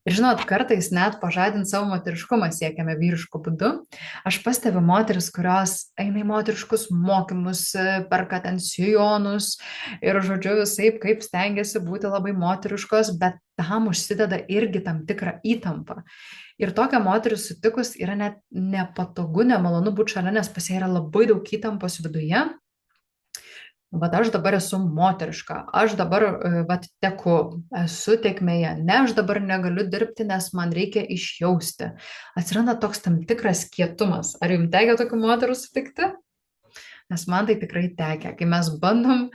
Ir žinot, kartais net pažadinti savo moteriškumą siekiame vyriškų būdu. Aš pastebiu moteris, kurios eina į moteriškus mokymus, perka ten sijonus ir žodžiu visaip, kaip stengiasi būti labai moteriškos, bet tam užsideda irgi tam tikrą įtampą. Ir tokią moterį sutikus yra net nepatogu, nemalonu būti šalia, nes pas ją yra labai daug įtampos viduje. Vat aš dabar esu moteriška, aš dabar teku, esu tėkmėje, ne, aš dabar negaliu dirbti, nes man reikia išjausti. Atsiranda toks tam tikras kietumas. Ar jums tekia tokių moterų sutikti? Nes man tai tikrai tekia, kai mes bandom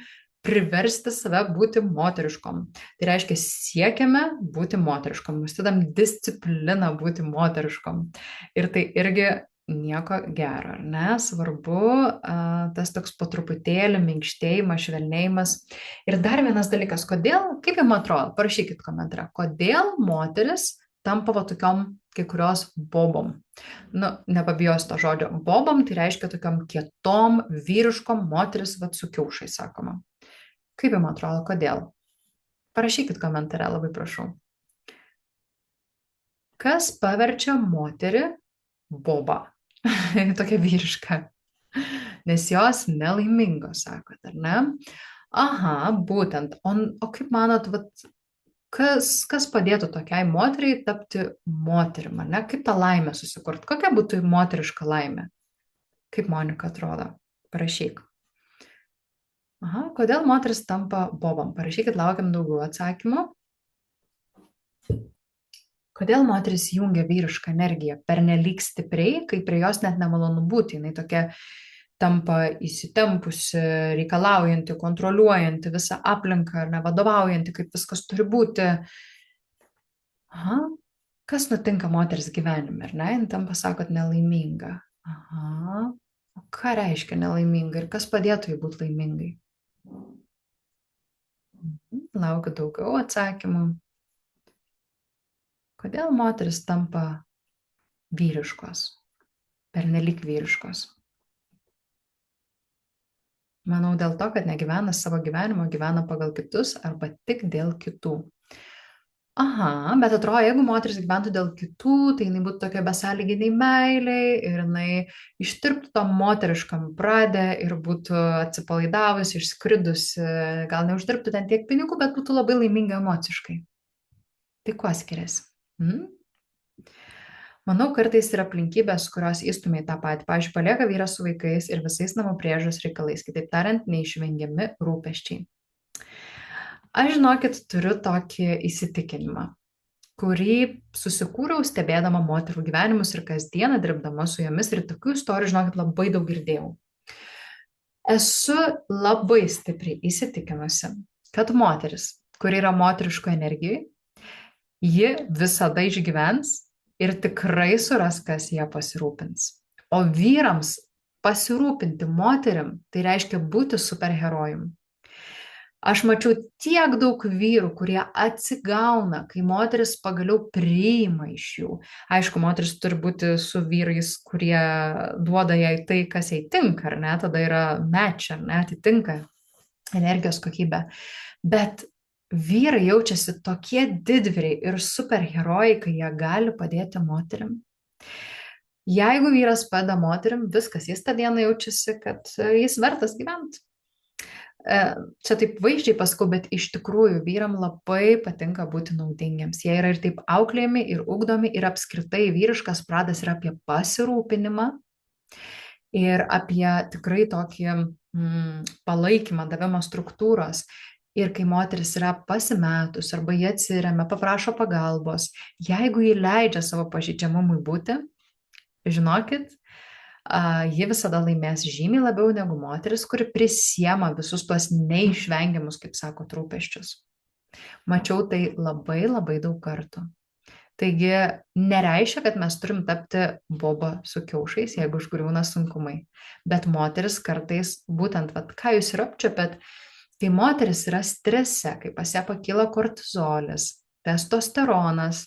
priversti save būti moteriškom. Tai reiškia, siekiame būti moteriškom, užsidam discipliną būti moteriškom. Ir tai irgi nieko gero, ar ne? Svarbu tas toks po truputėlį minkštėjimas, švelnėjimas. Ir dar vienas dalykas, kodėl, kaip jums atrodo, parašykit komentarą, kodėl moteris tampa va tokiom kai kurios bobom. Nu, nepabijosiu to žodžio. Bobom tai reiškia tokiom kietom, vyriškom, moteris va su kiaušai, sakoma. Kaip jums atrodo, kodėl? Parašykit komentare, labai prašau. Kas paverčia moterį bobą? Tokia vyriška. Nes jos nelaimingos, sakot, ar ne? Aha, būtent. O kaip manot, kas padėtų tokiai moteriai tapti moterim, ar ne? Kaip tą laimę susikurt? Kokia būtų moteriška laimė? Kaip Monika atrodo? Parašyk. Aha, kodėl moteris tampa bobom? Parašykit, laukiam daugiau atsakymų. Kodėl moteris jungia vyrišką energiją pernelyg stipriai, kai prie jos net nemalonu būti, jinai tokia tampa įsitempusi, reikalaujanti, kontroliuojanti visą aplinką, ar nevadovaujanti, kaip viskas turi būti. Aha, kas nutinka moters gyvenime, ar ne? Jin tampa, sakot, nelaiminga. Aha, o ką reiškia nelaiminga ir kas padėtų jai būti laimingai? Laukiu daugiau atsakymų. Kodėl moteris tampa vyriškos, pernelyg vyriškos? Manau, dėl to, kad negyvena savo gyvenimo, gyvena pagal kitus arba tik dėl kitų. Aha, bet atrodo, jeigu moteris gyventų dėl kitų, tai jinai būtų tokia besąlyginiai meiliai ir jinai ištirptų tom moteriškam pradė ir būtų atsipalaidavusi, išskridusi, gal neuždirbtų ten tiek pinigų, bet būtų labai laiminga emociškai. Tai kuo skiriasi? Hmm? Manau, kartais yra aplinkybės, kurios įstumia į tą patį. Pavyzdžiui, palieka vyrą su vaikais ir visais namų priežiūros reikalais, kitaip tariant, neišvengiami rūpesčiai. Aš, žinokit, turiu tokį įsitikinimą, kurį susikūriau stebėdama moterų gyvenimus ir kasdieną dirbdama su jomis ir tokių istorijų, žinokit, labai daug girdėjau. Esu labai stipriai įsitikinusi, kad moteris, kuri yra moteriško energijai, ji visada išgyvens ir tikrai suras, kas ją pasirūpins. O vyrams pasirūpinti moterim, tai reiškia būti superherojum. Aš mačiau tiek daug vyrų, kurie atsigauna, kai moteris pagaliau priima iš jų. Aišku, moteris turi būti su vyrais, kurie duoda jai tai, kas jai tinka, ar ne? Tada yra match, ar ne? Atitinka energijos kokybę. Bet vyrai jaučiasi tokie didvyriai ir superherojai, kai jie gali padėti moterim. Jeigu vyras padeda moterim, viskas, jis tą dieną jaučiasi, kad jis vertas gyventi. Čia taip vaizdžiai pasakau, bet iš tikrųjų vyram labai patinka būti naudingiams. Jie yra ir taip auklėjami, ir ugdomi, ir apskritai vyriškas pradas yra apie pasirūpinimą ir apie tikrai tokį palaikymą, davimą struktūros. Ir kai moteris yra pasimetus arba jie atsiremia, paprašo pagalbos, jeigu jį leidžia savo pažeidžiamumui būti, žinokit, ji visada laimės žymiai labiau negu moteris, kuri prisiema visus tuos neišvengiamus, kaip sako, rūpesčius. Mačiau tai labai labai daug kartų. Taigi nereiškia, kad mes turim tapti boba su kiaušais, jeigu užgriūna sunkumai. Bet moteris kartais, būtent, ką jūs ir apčiopėt, kai moteris yra strese, kai pas ją pakyla kortizolis, testosteronas,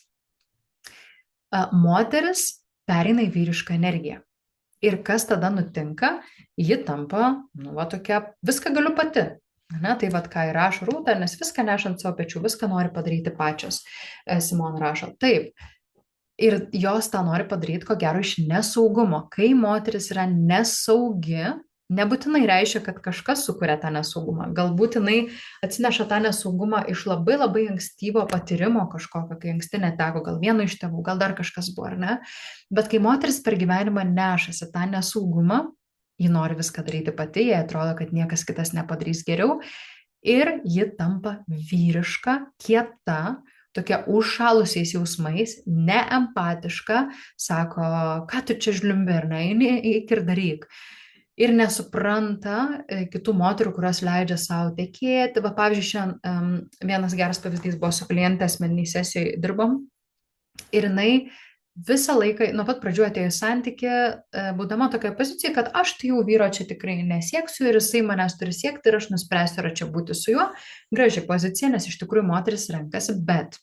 moteris pereina į vyrišką energiją. Ir kas tada nutinka, ji tampa, tokia, viską galiu pati. Ne, tai ką ir rašo Rūta, nes viską nešant savo pečių, viską nori padaryti pačios. Simona rašo, taip. Ir jos tą nori padaryti, ko gero, iš nesaugumo. Kai moteris yra nesaugi, nebūtinai reiškia, kad kažkas sukuria tą nesaugumą. Galbūt jinai atsineša tą nesaugumą iš labai labai ankstyvo patyrimo kažkokio, kai anksti neteko, gal vieno iš tėvų, gal dar kažkas buvo, ar ne? Bet kai moteris per gyvenimą nešasi tą nesaugumą, ji nori viską daryti pati, jai atrodo, kad niekas kitas nepadarys geriau ir ji tampa vyriška, kieta, tokia užšalusiais jausmais, neempatiška, sako, ką tu čia žliumbi, ar ne, eik ir daryk. Ir nesupranta kitų moterų, kurios leidžia savo tekėti. Pavyzdžiui, šiandien vienas geras pavyzdys buvo su klientė asmeniniai sesijai dirbom. Ir jinai visą laiką, nuo pat pradžių atėjo į santykį, būdama tokia pozicija, kad aš tai jau vyro čia tikrai nesieksiu ir jisai manęs turi siekti ir aš nuspręsiu, ar čia būti su juo. Graži pozicija, nes iš tikrųjų moteris renkasi, bet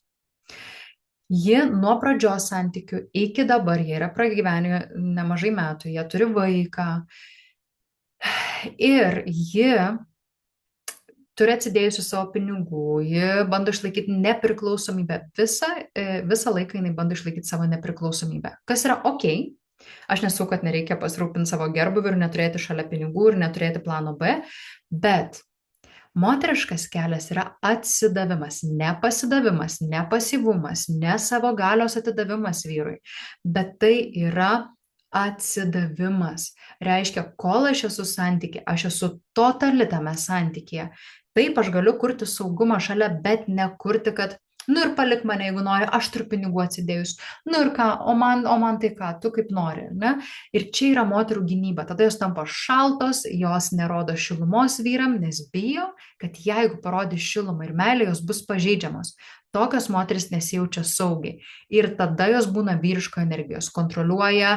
ji nuo pradžios santykių iki dabar, jie yra pragyvenę nemažai metų, jie turi vaiką. Ir ji turi atsidėjusi savo pinigų, ji bando išlaikyti nepriklausomybę. Visą laiką jinai bando išlaikyti savo nepriklausomybę. Kas yra ok. Aš nesakau, kad nereikia pasirūpinti savo gerbūvį ir neturėti šalia pinigų ir neturėti plano B, bet moteriškas kelias yra atsidavimas, ne pasidavimas, ne pasyvumas, ne savo galios atidavimas vyrui, bet tai yra atsidavimas. Reiškia, kol aš esu santykyje, aš esu totali tame santykyje. Taip, aš galiu kurti saugumą šalia, bet nekurti, kad, ir palik mane, jeigu nori, aš turiu pinigų atsidėjus. Ir ką, o man tai ką, tu kaip nori, ne? Ir čia yra moterų gynyba. Tada jos tampa šaltos, jos nerodo šilumos vyram, nes bijo, kad jeigu parodys šilumą ir meilę, jos bus pažeidžiamos. Tokios moteris nesijaučia saugiai. Ir tada jos būna vyriško energijos, kontroliuoja,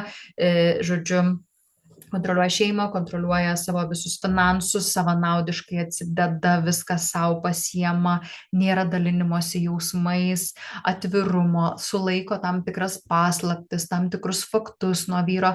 kontroliuoja šeimą, kontroliuoja savo visus finansus, savanaudiškai atsideda, viską savo pasiema, nėra dalinimosi jausmais, atvirumo, sulaiko tam tikras paslaptis, tam tikrus faktus nuo vyro,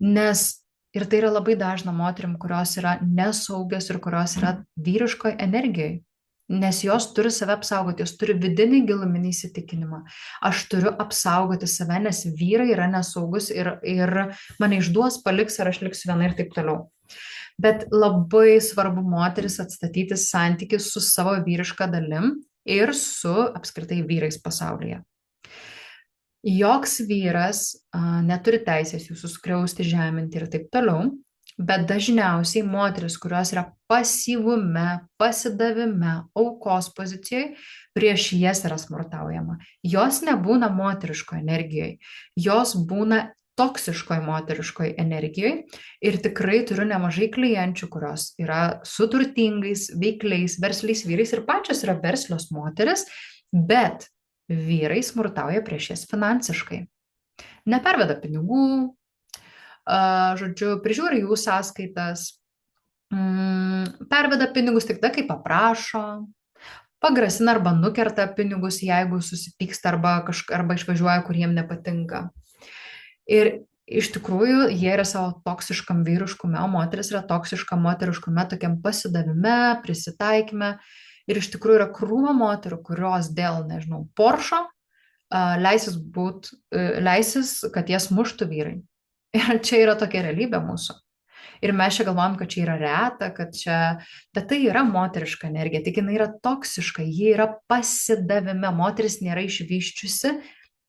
nes ir tai yra labai dažna moterim, kurios yra nesaugios ir kurios yra vyriškoj energijai. nes jos turi save apsaugoti, jos turi vidinį giluminį įsitikinimą. Aš turiu apsaugoti save, nes vyrai yra nesaugus ir mane išduos, paliks ir aš liksiu viena ir taip toliau. Bet labai svarbu moteris atstatyti santykių su savo vyriška dalim ir su apskritai vyrais pasaulyje. Joks vyras neturi teisės jūsų skriausti, žeminti ir taip toliau, bet dažniausiai moteris, kurios yra pasyvume, pasidavime, aukos pozicijoje, prieš jas yra smurtaujama. Jos nebūna moteriškoje energijoje, jos būna toksiškoje moteriškoje energijoje ir tikrai turiu nemažai klienčių, kurios yra su turtingais, veikliais, versliais vyrais ir pačios yra verslios moteris, bet vyrai smurtauja prieš jas finansiškai. Neperveda pinigų, žodžiu, prižiūri jų sąskaitas, perveda pinigus tik tada, kai paprašo, pagrasina arba nukerta pinigus, jeigu susipyksta arba išvažiuoja, kur jiem nepatinka. Ir iš tikrųjų jie yra savo toksiškam vyriškume, o moteris yra toksiška moteriškume, tokiam pasidavime, prisitaikyme. Ir iš tikrųjų yra krūva moterų, kurios dėl, nežinau, Porsche leisis, kad jas muštų vyrai. Ir čia yra tokia realybė mūsų. Ir mes čia galvojam, kad čia yra reta, bet tai yra moteriška energija, tik jinai yra toksiška, ji yra pasidavime, moteris nėra išvyščiusi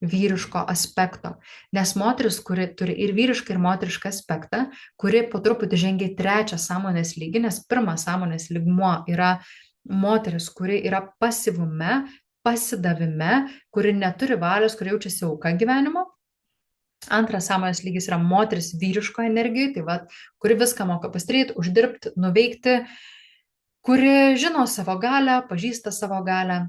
vyriško aspekto, nes moteris, kuri turi ir vyrišką, ir moterišką aspektą, kuri po truputį žengia į trečią sąmonės lygį, nes pirmas sąmonės lygmuo yra moteris, kuri yra pasyvume, pasidavime, kuri neturi valios, kuri jaučiasi auka gyvenimo. Antras sąmonės lygis yra moteris vyriško energijoje, tai va, kuri viską moka pasidaryti, uždirbti, nuveikti, kuri žino savo galę, pažįsta savo galę.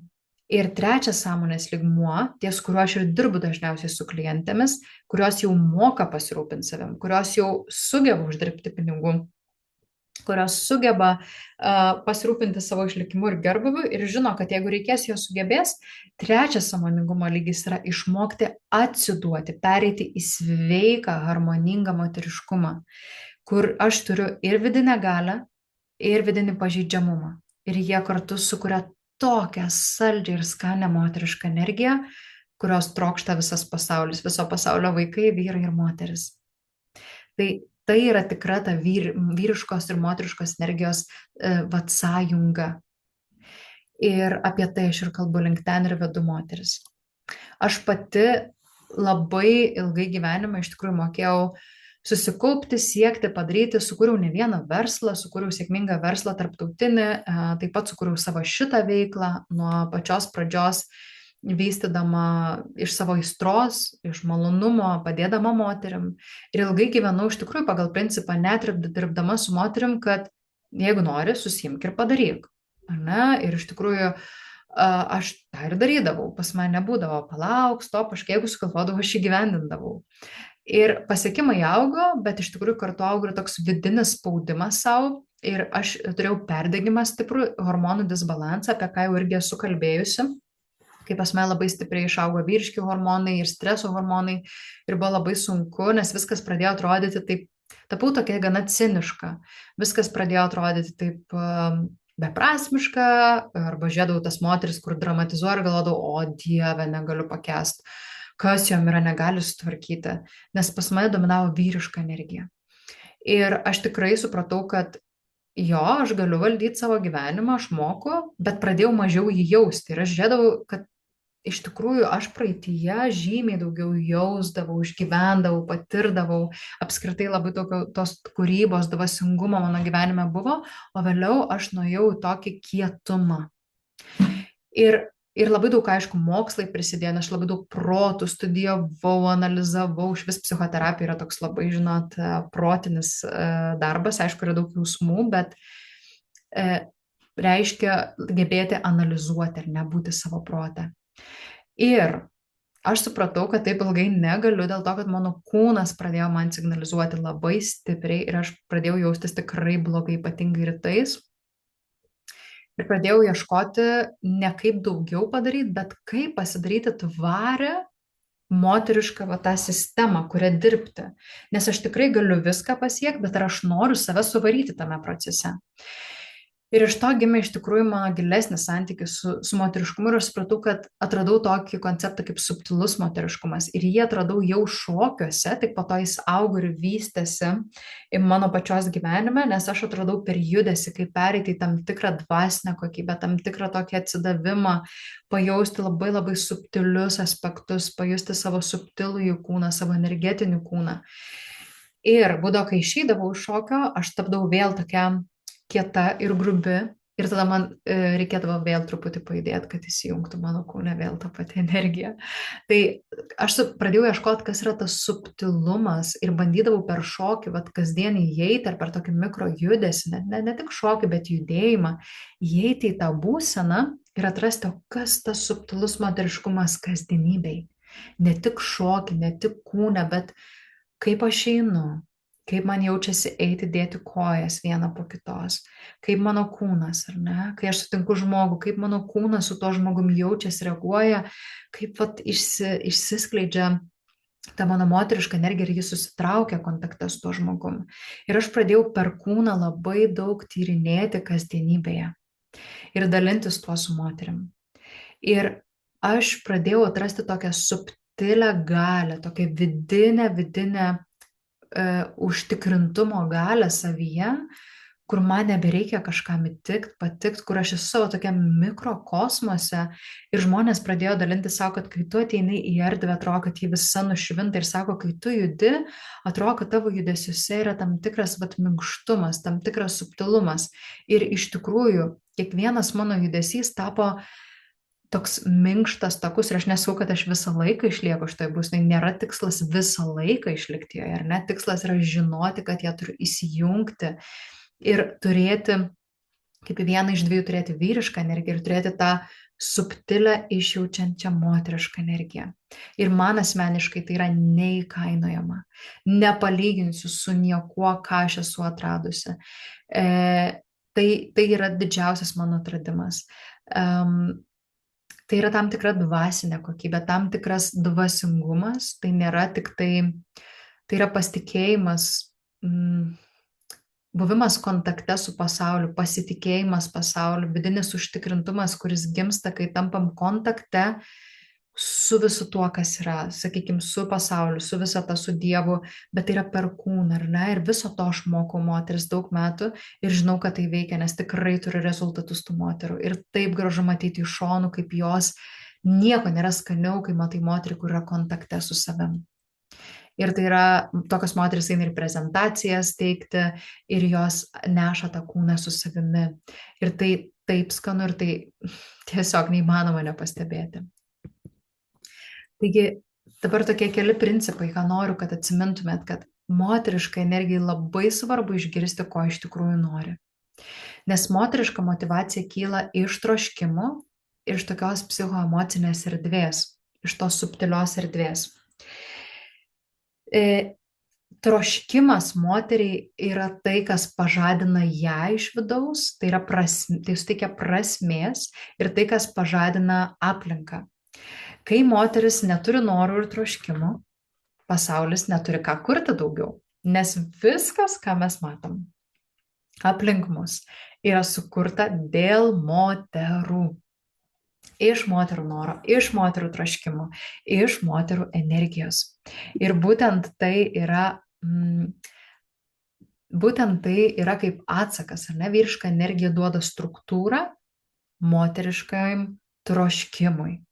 Ir trečias sąmonės lygmuo, ties kuriuo aš ir dirbu dažniausiai su klientėmis, kurios jau moka pasirūpinti savim, kurios jau sugeba uždirbti pinigų, kurios sugeba pasirūpinti savo išlikimu ir gerbūviu ir žino, kad jeigu reikės, jos sugebės. Trečias sąmoningumo lygis yra išmokti atsiduoti, pereiti į sveiką, harmoningą moteriškumą, kur aš turiu ir vidinę galią, ir vidinį pažeidžiamumą. Ir jie kartu sukuria tokią saldžią ir skanę moterišką energiją, kurios trokšta visas pasaulis, viso pasaulio vaikai, vyrai ir moteris. Tai yra tikra ta vyriškos ir moteriškos energijos sąjunga. Ir apie tai aš ir kalbu link ten ir vedu moteris. Aš pati labai ilgai gyvenimą iš tikrųjų mokėjau susikaupti, siekti, padaryti, sukūriau ne vieną verslą, sukūriau sėkmingą verslą tarptautinį, taip pat sukūriau savo šitą veiklą nuo pačios pradžios, vystydama iš savo aistros, iš malonumo, padėdama moterim. Ir ilgai gyvenau iš tikrųjų pagal principą, net ir dirbdama su moterim, kad jeigu nori, susimk ir padaryk. Ar ne? Ir iš tikrųjų aš tą ir darydavau. Pas mane nebūdavo palauk, stop, aš jeigu sugalvodavau, aš įgyvendindavau. Ir pasiekimai augo, bet iš tikrųjų kartu augo ir toks vidinis spaudimas savo. Ir aš turėjau perdegimą stiprų, hormonų disbalansą, apie ką jau irgi esu kalbėjusi. Kai pas mane labai stipriai išaugo vyriški hormonai ir streso hormonai ir buvo labai sunku, nes viskas pradėjo atrodyti taip, tapau tokia gana ciniška, viskas pradėjo atrodyti taip beprasmiška, arba žiūrėdavau tas moteris, kur dramatizuoja ir galvodavau, o Dieve, negaliu pakęsti, kas jom yra, negali sutvarkyti, nes pas mane dominavo vyriška energija. Ir aš tikrai supratau, kad jo, aš galiu valdyti savo gyvenimą, aš moku, bet pradėjau mažiau jį jausti. Ir aš žiūrėdavau, kad iš tikrųjų aš praeityje žymiai daugiau jausdavau, išgyvendavau, patirdavau, apskritai labai tos kūrybos, dvasingumo mano gyvenime buvo, o vėliau aš nuėjau į tokį kietumą. Ir labai daug, aišku, mokslai prisidėjo, aš labai daug protų studijavau, analizavau, švis psichoterapija yra toks labai, žinot, protinis darbas, aišku, yra daug jausmų, bet reiškia gebėti analizuoti ir nebūti savo protę. Ir aš supratau, kad taip ilgai negaliu dėl to, kad mano kūnas pradėjo man signalizuoti labai stipriai ir aš pradėjau jaustis tikrai blogai, ypatingai rytais. Ir pradėjau ieškoti ne kaip daugiau padaryti, bet kaip pasidaryti tvarę moterišką tą sistemą, kurią dirbti. Nes aš tikrai galiu viską pasiekti, bet ar aš noriu save suvaryti tame procese. Ir iš to gimė iš tikrųjų mano gilesnis santykis su moteriškumu ir aš supratau, kad atradau tokį konceptą kaip subtilus moteriškumas. Ir jį atradau jau šokiuose, tik po to jis augo ir vystėsi į mano pačios gyvenime, nes aš atradau per judesį, kaip pereiti į tam tikrą dvasinę kokybę, tam tikrą tokį atsidavimą, pajausti labai labai subtilius aspektus, pajusti savo subtilųjį kūną, savo energetinį kūną. Ir būdavo, kai išeidavau iš šokio, aš tapdavau vėl tokia kieta ir grubi. Ir tada man reikėdavo vėl truputį pajudėti, kad įsijungtų mano kūne vėl tą patį energiją. Tai pradėjau ieškoti, kas yra tas subtilumas ir bandydavau per šokį, vat kasdien įeiti ar per tokį mikro judesį, ne tik šokį, bet judėjimą, įeiti į tą būseną ir atrasti, o kas tas subtilus moteriškumas kasdienybei. Ne tik šokį, ne tik kūne, bet kaip aš einu, kaip man jaučiasi eiti, dėti kojas vieną po kitos, kaip mano kūnas, ar ne, kai aš sutinku žmogų, kaip mano kūnas su to žmogumi jaučiasi, reaguoja, kaip vat, išsiskleidžia ta mano moteriška energija ir jis susitraukia kontakte su tuo žmogumi. Ir aš pradėjau per kūną labai daug tyrinėti kasdienybėje ir dalintis tuo su moterim. Ir aš pradėjau atrasti tokią subtilę galią, tokią vidinę užtikrintumo galę savyje, kur man nebereikia kažkam įtikt, patikt, kur aš esu savo tokiam mikrokosmose ir žmonės pradėjo dalinti savo, kad kai tu ateini į erdvę, atrodo, kad ji visa nušvinta ir sako, kai tu judi, atrodo, kad tavo judesiuose yra tam tikras minkštumas, tam tikras subtilumas. Ir iš tikrųjų, kiekvienas mano judesys tapo toks minkštas, takus ir aš nesakau, kad aš visą laiką išlieku šitoje būsenoje, nėra tikslas visą laiką išlikti joje, ar ne? Tikslas yra žinoti, kad jie turi įsijungti ir turėti, kaip vieną iš dviejų, turėti vyrišką energiją ir turėti tą subtilę išjaučiančią moterišką energiją. Ir man asmeniškai tai yra neįkainojama. Nepalyginsiu su niekuo, ką aš esu atradusi. Tai yra didžiausias mano atradimas. Tai yra tam tikra dvasinė kokybė, tam tikras dvasingumas, tai nėra tik tai yra pasitikėjimas, buvimas kontakte su pasauliu, pasitikėjimas pasauliu, vidinis užtikrintumas, kuris gimsta, kai tampam kontakte su visu tuo, kas yra, sakykime, su pasauliu, su visata, su Dievu, bet tai yra per kūną, ar ne? Ir viso to aš mokau moteris daug metų ir žinau, kad tai veikia, nes tikrai turiu rezultatus tų moterų. Ir taip gražu matyti iš šonų, kaip jos nieko nėra skaniau, kai matai moterį, kur yra kontakte su savim. Ir tai yra, tokios moteris eina ir prezentacijas teikti, ir jos neša tą kūną su savimi. Ir tai taip skanu, ir tai tiesiog neįmanoma nepastebėti. Taigi dabar tokie keli principai, ką noriu, kad atsimintumėt, kad moteriškai energijai labai svarbu išgirsti, ko iš tikrųjų nori. Nes moteriška motivacija kyla iš troškimų, iš tokios psichoemocinės erdvės, iš tos subtilios erdvės. Troškimas moteriai yra tai, kas pažadina ją iš vidaus, tai suteikia prasmės ir tai, kas pažadina aplinką. Kai moteris neturi norų ir troškimų, pasaulis neturi ką kurti daugiau, nes viskas, ką mes matom aplink mus, yra sukurta dėl moterų. Iš moterų noro, iš moterų troškimų, iš moterų energijos. Ir būtent tai yra kaip atsakas, ar ne? Vyriška energija duoda struktūrą moteriškajam troškimui.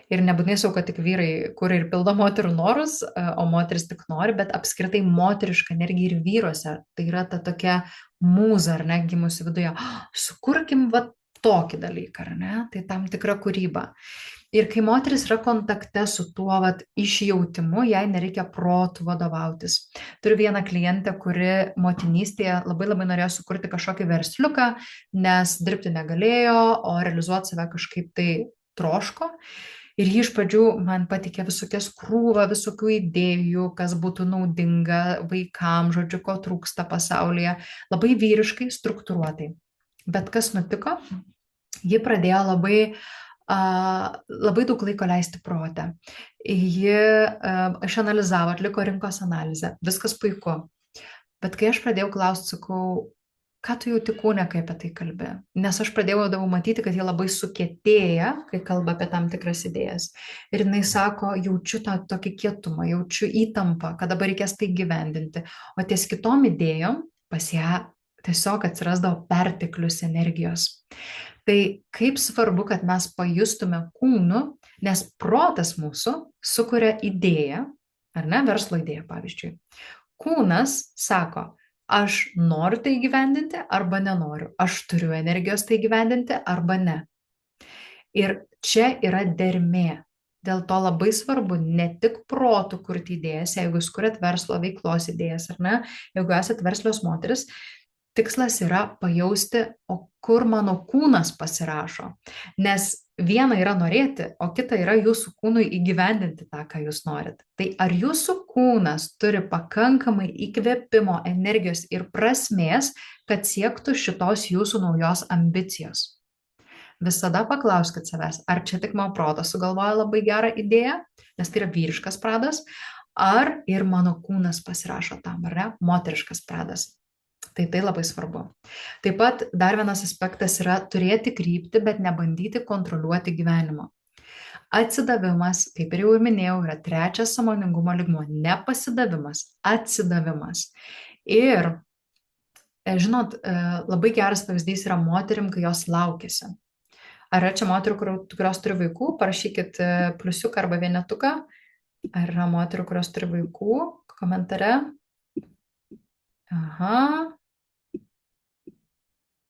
Ir nebūtinai sakau, kad tik vyrai kuria ir pildo moterų norus, o moteris tik nori, bet apskritai moteriška energija ir vyruose. Tai yra ta tokia mūza, ar ne, gimusi viduje. Sukurkim va tokį dalyką, ar ne? Tai tam tikra kūryba. Ir kai moteris yra kontakte su tuo išjautimu, jai nereikia protų vadovautis. Turiu vieną klientę, kuri motinystėje labai labai norėjo sukurti kažkokį versliuką, nes dirbti negalėjo, o realizuoti save kažkaip tai troško. Ir ji iš pradžių man patikė visokias krūvą, visokių idėjų, kas būtų naudinga vaikams, žodžiu, ko trūksta pasaulyje, labai vyriškai, struktūruotai. Bet kas nutiko? Ji pradėjo labai daug laiko leisti protę. Ji išanalizavo, atliko rinkos analizę, viskas puiku. Bet kai aš pradėjau klausti, sakau, ką tu jauti kūne, kai apie tai kalbi? Nes aš pradėjau matyti, kad jie labai sukietėja, kai kalba apie tam tikras idėjas. Ir jinai sako, jaučiu tą tokį kietumą, jaučiu įtampą, kad dabar reikės tai gyvendinti. O ties kitom idėjom pas ją tiesiog atsirasdavo perteklius energijos. Tai kaip svarbu, kad mes pajustume kūnu, nes protas mūsų sukuria idėją, ar ne, verslo idėją pavyzdžiui. Kūnas sako, aš noriu tai gyvendinti arba nenoriu, aš turiu energijos tai gyvendinti arba ne. Ir čia yra dermė. Dėl to labai svarbu ne tik protų kurti idėjas, jeigu jūs kuriat verslo veiklos idėjas, ar ne, jeigu esat verslios moteris, tikslas yra pajausti, o kur mano kūnas pasirašo. Nes viena yra norėti, o kita yra jūsų kūnui įgyvendinti tą, ką jūs norit. Tai ar jūsų kūnas turi pakankamai įkvėpimo, energijos ir prasmės, kad siektų šitos jūsų naujos ambicijos? Visada paklauskit savęs, ar čia tik mano protas sugalvoja labai gerą idėją, nes tai yra vyriškas pradas, ar ir mano kūnas pasirašo tam, ar ne, moteriškas pradas. Tai labai svarbu. Taip pat dar vienas aspektas yra turėti kryptį, bet nebandyti kontroliuoti gyvenimo. Atsidavimas, kaip ir jau minėjau, yra trečias sąmoningumo lygmuo. Nepasidavimas, atsidavimas. Ir, žinot, labai geras pavyzdys yra moterim, kai jos laukiasi. Ar yra čia moterų, kurios turi vaikų? Parašykit pliusiuką arba vienetuką. Ar yra moterų, kurios turi vaikų? Komentare. Aha.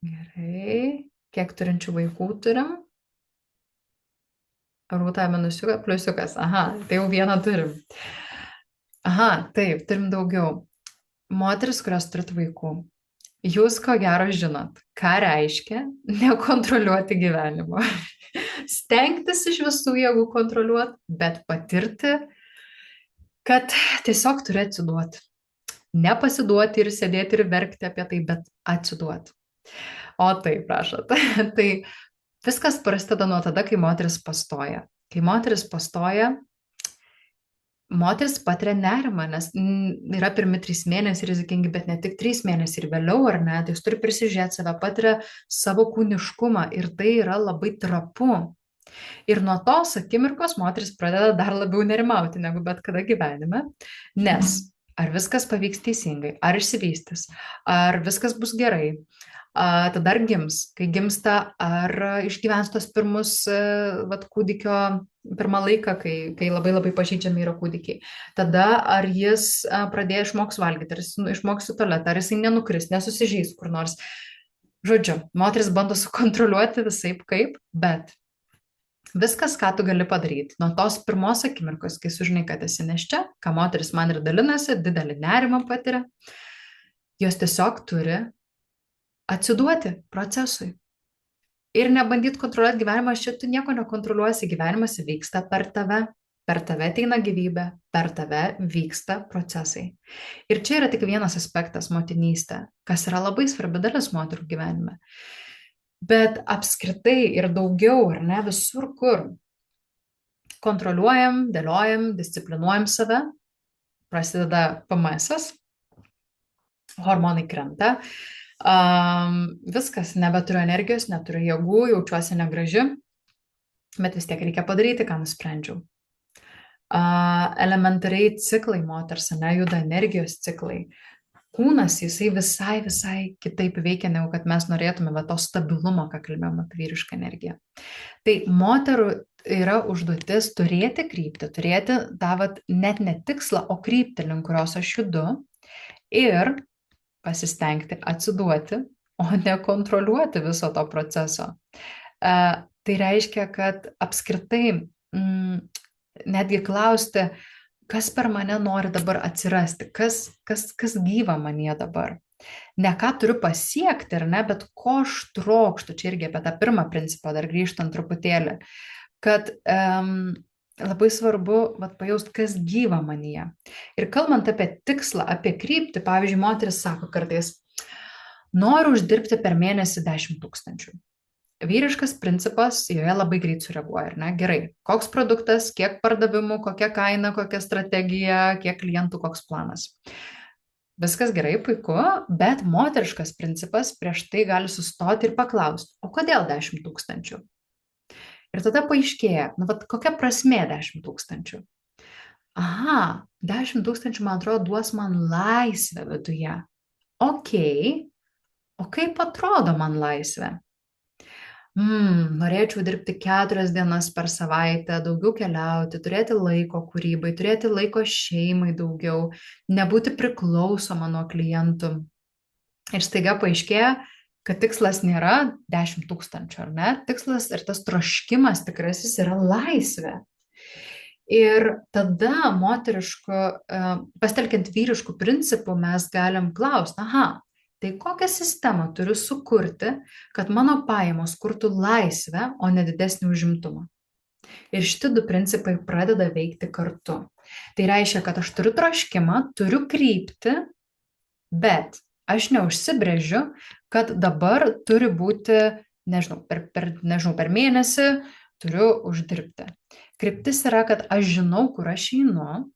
Gerai. Kiek turinčių vaikų turim? Rūta minusiuką, pliusiukas. Aha, tai jau vieną turim. Aha, taip, turim daugiau. Moteris, kurios turit vaikų. Jūs ko gero žinot, ką reiškia nekontroliuoti gyvenimo. Stengtis iš visų jėgų kontroliuoti, bet patirti, kad tiesiog turi atsiduoti. Nepasiduoti ir sėdėti ir verkti apie tai, bet atsiduoti. O taip, prašot. Tai viskas prasideda nuo tada, kai moteris pastoja. Kai moteris pastoja, moteris patiria nerimą, nes yra pirmi 3 mėnesiai rizikingi, bet ne tik 3 mėnesiai ir vėliau, ar ne, tai jis turi prisižiūrėti save, patiria savo kūniškumą ir tai yra labai trapu. Ir nuo tos akimirkos moteris pradeda dar labiau nerimauti negu bet kada gyvenime, nes ar viskas pavyks teisingai, ar išsivystys, ar viskas bus gerai, tada ar gims, kai gimsta, ar išgyvens tos pirmus kūdikio pirmą laiką, kai labai pažeidžiami yra kūdikiai. Tada ar jis pradėjo išmoks valgyti, ar jis išmoks į tualetą, ar jisai nenukris, nesusižeis kur nors. Žodžiu, moteris bando sukontroliuoti visaip kaip, bet viskas, ką tu gali padaryti, nuo tos pirmos akimirkos, kai sužinai, kad esi nėščia, ką moteris man ir dalinasi, didelį nerimą patiria, jos tiesiog turi atsiduoti procesui. Ir nebandyti kontroliuoti gyvenimą, tu nieko nekontroliuosi, gyvenimas vyksta per tave ateina gyvybė, per tave vyksta procesai. Ir čia yra tik vienas aspektas - motinystė, kas yra labai svarbi dalis moterų gyvenime. Bet apskritai ir daugiau, ar ne, visur, kur kontroliuojam, dėliojam, disciplinuojam save, prasideda PMS, hormonai krenta, viskas, nebeturiu energijos, neturiu jėgų, jaučiuosi negraži, bet vis tiek reikia padaryti, ką nusprendžiau. Elementariai ciklai moters, juda energijos ciklai. Kūnas, jisai visai kitaip veikia, negu kad mes norėtume, bet to stabilumo, ką kalbėjome apie vyrišką energiją. Tai moterų yra užduotis turėti kryptį, turėti tą net ne tikslą, o kryptį, link kurios aš judu ir pasistengti atsiduoti, o ne kontroliuoti viso to proceso. Tai reiškia, kad apskritai netgi klausti, kas per mane nori dabar atsirasti, kas gyva manie dabar. Ne ką turiu pasiekti, ar ne, bet ko aš trokštu, čia irgi apie tą pirmą principą dar grįžtant truputėlį, kad labai svarbu pajausti, kas gyva manyje. Ir kalbant apie tikslą, apie kryptį, pavyzdžiui, moteris sako kartais, noriu uždirbti per mėnesį 10 000. Vyriškas principas joje labai greit sureaguoja, ar ne? Gerai, koks produktas, kiek pardavimų, kokia kaina, kokia strategija, kiek klientų, koks planas. Viskas gerai, puiku, bet moteriškas principas prieš tai gali sustoti ir paklausti, o kodėl 10 tūkstančių? Ir tada paaiškėja, nu, vat, kokia prasmė 10 tūkstančių? Aha, 10 tūkstančių, man atrodo, duos man laisvę viduje. Ok, o kaip atrodo man laisvė? Norėčiau dirbti 4 dienas per savaitę, daugiau keliauti, turėti laiko kūrybai, turėti laiko šeimai daugiau, nebūti priklausoma nuo klientų. Ir staiga paaiškėja, kad tikslas nėra 10 tūkstančių, ar ne? Tikslas ir tas troškimas tikrasis yra laisvė. Ir tada pasitelkiant vyriškų principų, mes galim klausti, aha, tai kokią sistemą turiu sukurti, kad mano pajamos kurtų laisvę, o ne didesnį užimtumą. Ir šitie 2 principai pradeda veikti kartu. Tai reiškia, kad aš turiu troškimą, turiu kryptį, bet aš neužsibrėžiu, kad dabar turi būti, nežinau, per mėnesį turiu uždirbti. Kryptis yra, kad aš žinau, kur aš einu.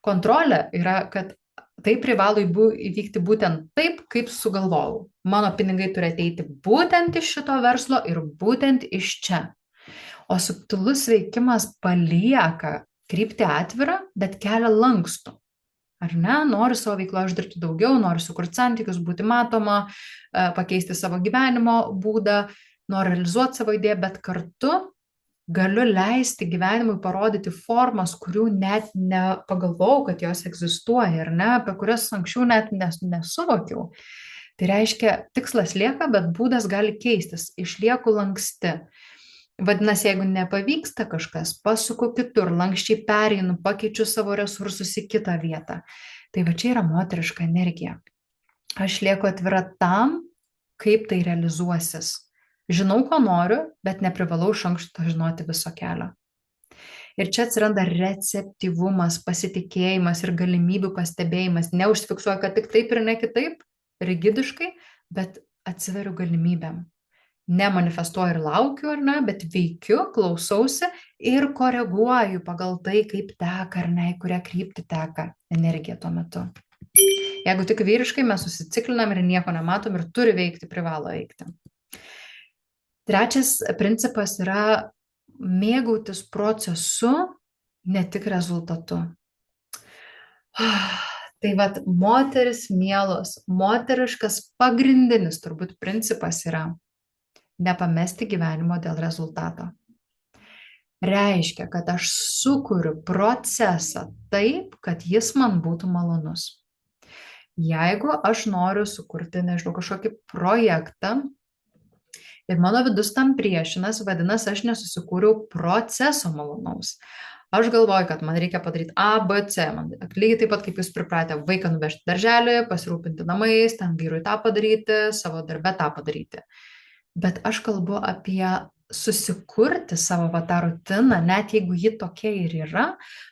Kontrolė yra, kad tai privalo įvykti būtent taip, kaip sugalvojau. Mano pinigai turi ateiti būtent iš šito verslo ir būtent iš čia. O subtilus veikimas palieka kryptį atvirą, bet kelia lankstų. Ar ne? Noriu savo veikloje uždirbti daugiau, noriu sukurti santykius, būti matoma, pakeisti savo gyvenimo būdą, noriu realizuoti savo idėją, bet kartu galiu leisti gyvenimui parodyti formas, kurių net nepagalvojau, kad jos egzistuoja, ar ne, apie kurias anksčiau net nesuvokiau. Tai reiškia, tikslas lieka, bet būdas gali keistis, išlieku lanksti. Vadinasi, jeigu nepavyksta kažkas, pasuku kitur, lankščiai pereinu, pakeičiu savo resursus į kitą vietą. Tai va čia yra moteriška energija. Aš lieku atvira tam, kaip tai realizuosis. Žinau, ko noriu, bet neprivalau iš anksto žinoti viso kelio. Ir čia atsiranda receptyvumas, pasitikėjimas ir galimybių pastebėjimas. Neužfiksuoju, kad tik taip ir ne kitaip, rigidiškai, bet atsiveriu galimybėm. Nemanifestuoju ir laukiu, ar ne, bet veikiu, klausausi ir koreguoju pagal tai, kaip teka ar ne, į kurią kryptį teka energija tuo metu. Jeigu tik vyriškai, mes susiciklinam ir nieko nematom ir turi veikti, privalo veikti. Trečias principas yra mėgautis procesu, ne tik rezultatu. Tai vat, moteris mielos, moteriškas pagrindinis turbūt principas yra nepamesti gyvenimo dėl rezultato. Reiškia, kad aš sukuriu procesą taip, kad jis man būtų malonus. Jeigu aš noriu sukurti, nežinau, kažkokį projektą ir mano vidus tam priešinas, vadinasi, aš nesusikūriau proceso malonaus. Aš galvoju, kad man reikia padaryti A, B, C. Man lygiai taip pat, kaip jūs pripratę, vaiką nuvežti darželį, pasirūpinti namais, ten vyrui tą padaryti, savo darbę tą padaryti. Bet aš kalbu apie susikurti savo va tą rutiną, net jeigu ji tokia ir yra,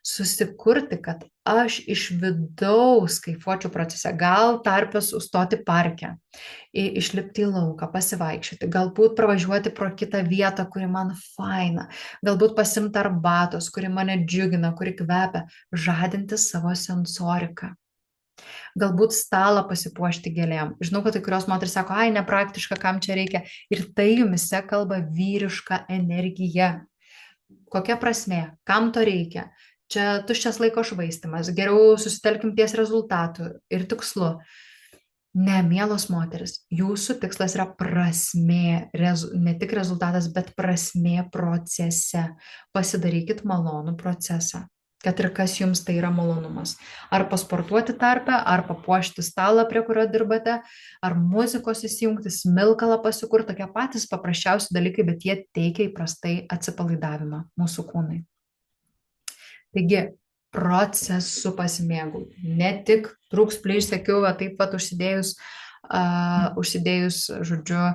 susikurti, kad aš iš vidaus kaifuočiau procese, gal tarpe sustoti parke, išlipti į lauką, pasivaikščioti, galbūt pravažiuoti pro kitą vietą, kuri man faina, galbūt pasimti arbatos, kuri mane džiugina, kuri kvepia, žadinti savo sensoriką. Galbūt stalą pasipuošti gėlėm. Žinau, kad kai kurios moterys sako, ai, nepraktiška, kam čia reikia. Ir tai jumise kalba vyriška energija. Kokia prasmė? Kam to reikia? Čia tuščias laiko švaistimas. Geriau susitelkim ties rezultatų ir tikslu. Ne, mielos moteris, jūsų tikslas yra prasmė, ne tik rezultatas, bet prasmė procese. Pasidarykit malonų procesą. Kad ir kas jums tai yra malonumas. Ar pasportuoti tarpe, ar papuošti stalą, prie kurio dirbate, ar muzikos įsijungti, smilkalą pasikurti, tokie patys paprasčiausi dalykai, bet jie teikia įprastai atsipalaidavimą mūsų kūnai. Taigi, procesu pasimėgauti. Ne tik trūks plyš, sekiu, taip pat užsidėjus, žodžiu,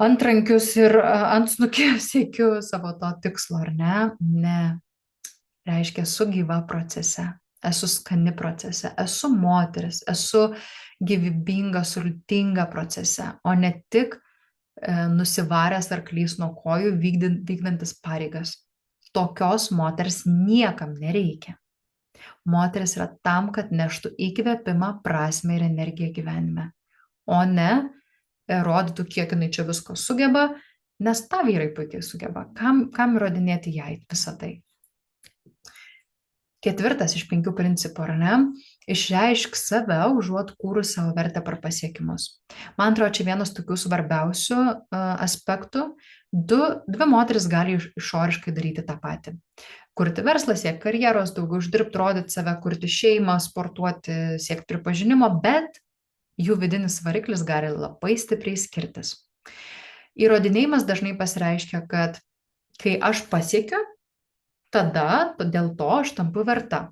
antrankius ir antsnukį siekiu savo to tikslo, ar ne? Ne. Reiškia, esu gyva procese, esu skani procese, esu moteris, esu gyvybinga, sultinga procese, o ne tik nusivaręs arklys nuo kojų vykdantis pareigas. Tokios moters niekam nereikia. Moteris yra tam, kad neštų įkvėpimą, prasmę ir energiją gyvenime, o ne rodytų, kiek jinai čia visko sugeba, nes tą vyrai puikiai sugeba. Kam įrodinėti jai visą tai? Ketvirtas iš 5 principų, ar ne? Išreišk save, užuot kūrus savo vertę per pasiekimus. Man atrodo, čia vienas tokių svarbiausių aspektų. Dvi moteris gali išoriškai daryti tą patį. Kurti verslą, siekti karjeros, daugiau uždirbti, rodyti save, kurti šeimą, sportuoti, siekti pripažinimo, bet jų vidinis variklis gali labai stipriai skirtis. Įrodinėjimas dažnai pasireiškia, kad kai aš pasiekiu, tada dėl to aš tampu verta.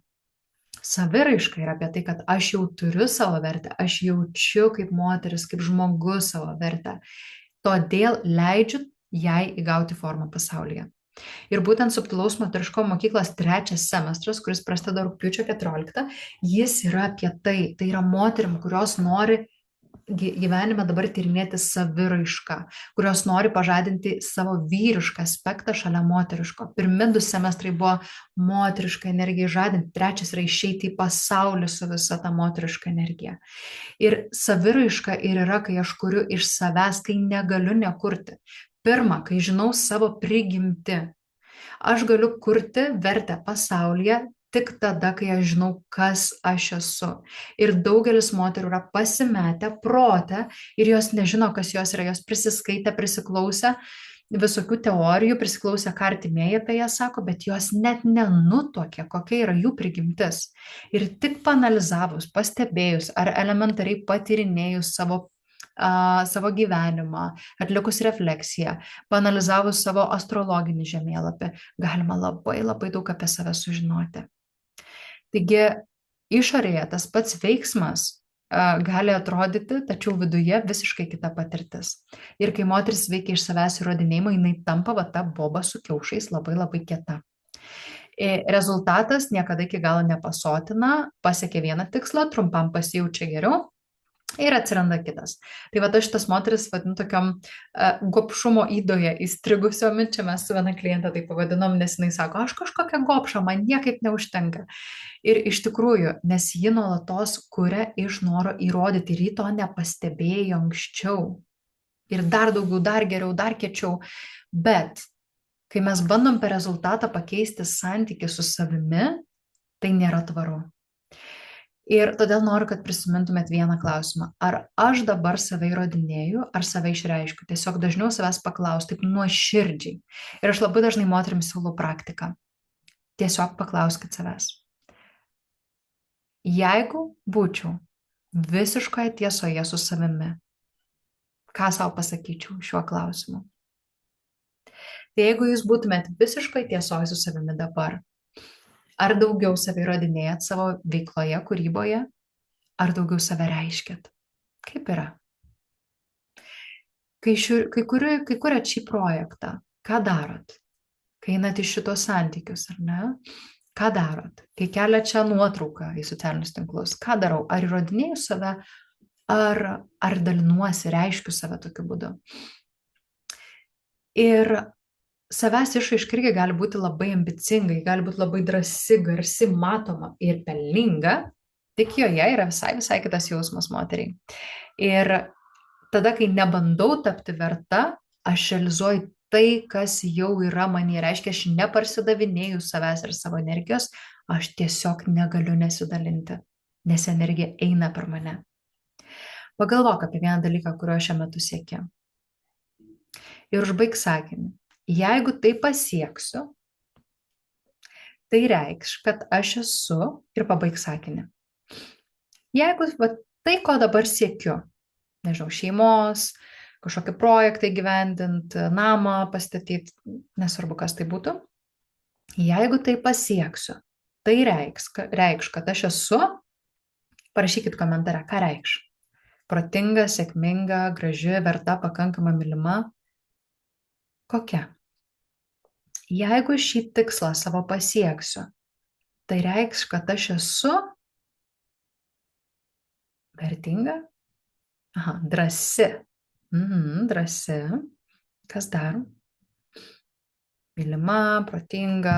Saviraiška yra apie tai, kad aš jau turiu savo vertę, aš jaučiu kaip moteris, kaip žmogus savo vertę. Todėl leidžiu jai įgauti formą pasaulyje. Ir būtent subtilaus moteriškumo mokyklos 3 semestras, kuris prasideda rugpjūčio 14, jis yra apie tai. Tai yra moterim, kurios nori gyvenime dabar tyrinėti saviraišką, kurios nori pažadinti savo vyrišką aspektą šalia moteriško. Pirmi 2 semestrai buvo moterišką energiją žadinti, 3 yra išeiti į pasaulį su visa ta moteriška energija. Ir saviraiška ir yra, kai aš kuriu iš savęs, kai negaliu nekurti. Pirma, kai žinau savo prigimtį. Aš galiu kurti vertę pasaulyje tik tada, kai aš žinau, kas aš esu. Ir daugelis moterų yra pasimetę, protę ir jos nežino, kas jos yra. Jos prisiskaitę, prisiklausę visokių teorijų, prisiklausę, ką artimieji apie ją sako, bet jos net nenutuokia, kokia yra jų prigimtis. Ir tik panalizavus, pastebėjus ar elementariai patyrinėjus savo gyvenimą, atlikus refleksiją, paanalizavus savo astrologinį žemėlapį, galima labai labai daug apie save sužinoti. Taigi išorėje tas pats veiksmas gali atrodyti, tačiau viduje visiškai kita patirtis. Ir kai moteris veikia iš savęs įrodinėjimo, jinai tampa va ta boba su kiaušais labai labai kieta. Rezultatas niekada iki galo nepasotina, pasiekia vieną tikslą, trumpam pasijaučia geriau, ir atsiranda kitas. Tai va aš šitas moteris vadinu tokiam gopšumo įdoje įstrigusiom, čia mes su viena klientė tai pavadinom, nes jinai sako, aš kažkokia gopša, man niekaip neužtenka. Ir iš tikrųjų, nes ji nuolatos kuria iš noro įrodyti, ir ji to nepastebėjo anksčiau. Ir dar daugiau, dar geriau, dar kiečiau. Bet kai mes bandom per rezultatą pakeisti santykį su savimi, tai nėra tvaru. Ir todėl noriu, kad prisimintumėt vieną klausimą. Ar aš dabar save įrodinėju, ar save išreiškiu? Tiesiog dažniau savęs paklausti, taip nuoširdžiai. Ir aš labai dažnai moterims siūlau praktiką. Tiesiog paklauskit savęs. Jeigu būčiau visiškoje tiesoje su savimi, ką savo pasakyčiau šiuo klausimu? Tai jeigu jūs būtumėt visiškoje tiesoje su savimi dabar, ar daugiau save įrodinėjat savo veikloje, kūryboje, ar daugiau save reiškiat? Kaip yra? Kai kuriat šį projektą, ką darot? Kai einat iš šitos santykius, ar ne? Ką darot? Kai keliat čia nuotrauką į socialinius tinklus, ką darau? Ar įrodinėju save, ar dalinuosi, reiškiu save tokiu būdu? Ir savęs išraiška irgi gali būti labai ambicinga, gali būti labai drąsi, garsi, matoma ir pelninga, tik joje yra visai kitas jausmas moteriai. Ir tada, kai nebandau tapti verta, aš realizuoju tai, kas jau yra manyje, reiškia, aš neparsidavinėju savęs ir savo energijos, aš tiesiog negaliu nesidalinti, nes energija eina per mane. Pagalvok apie vieną dalyką, kurio šiuo metu sieki. Ir užbaig sakinį. Jeigu tai pasieksiu, tai reikš, kad aš esu, ir pabaig sakinį. Jeigu tai, ko dabar siekiu, nežinau, šeimos, kažkokį projektą įgyvendinti, namą pastatyti, nesvarbu, kas tai būtų, jeigu tai pasieksiu, tai reikš, kad aš esu, parašykit komentare, ką reikš. Protinga, sėkminga, graži, verta, pakankama, mylima. Kokia? Jeigu šį tikslą savo pasieksiu, tai reikš, kad aš esu vertinga, drąsi. Drąsi. Kas dar? Mylima, protinga,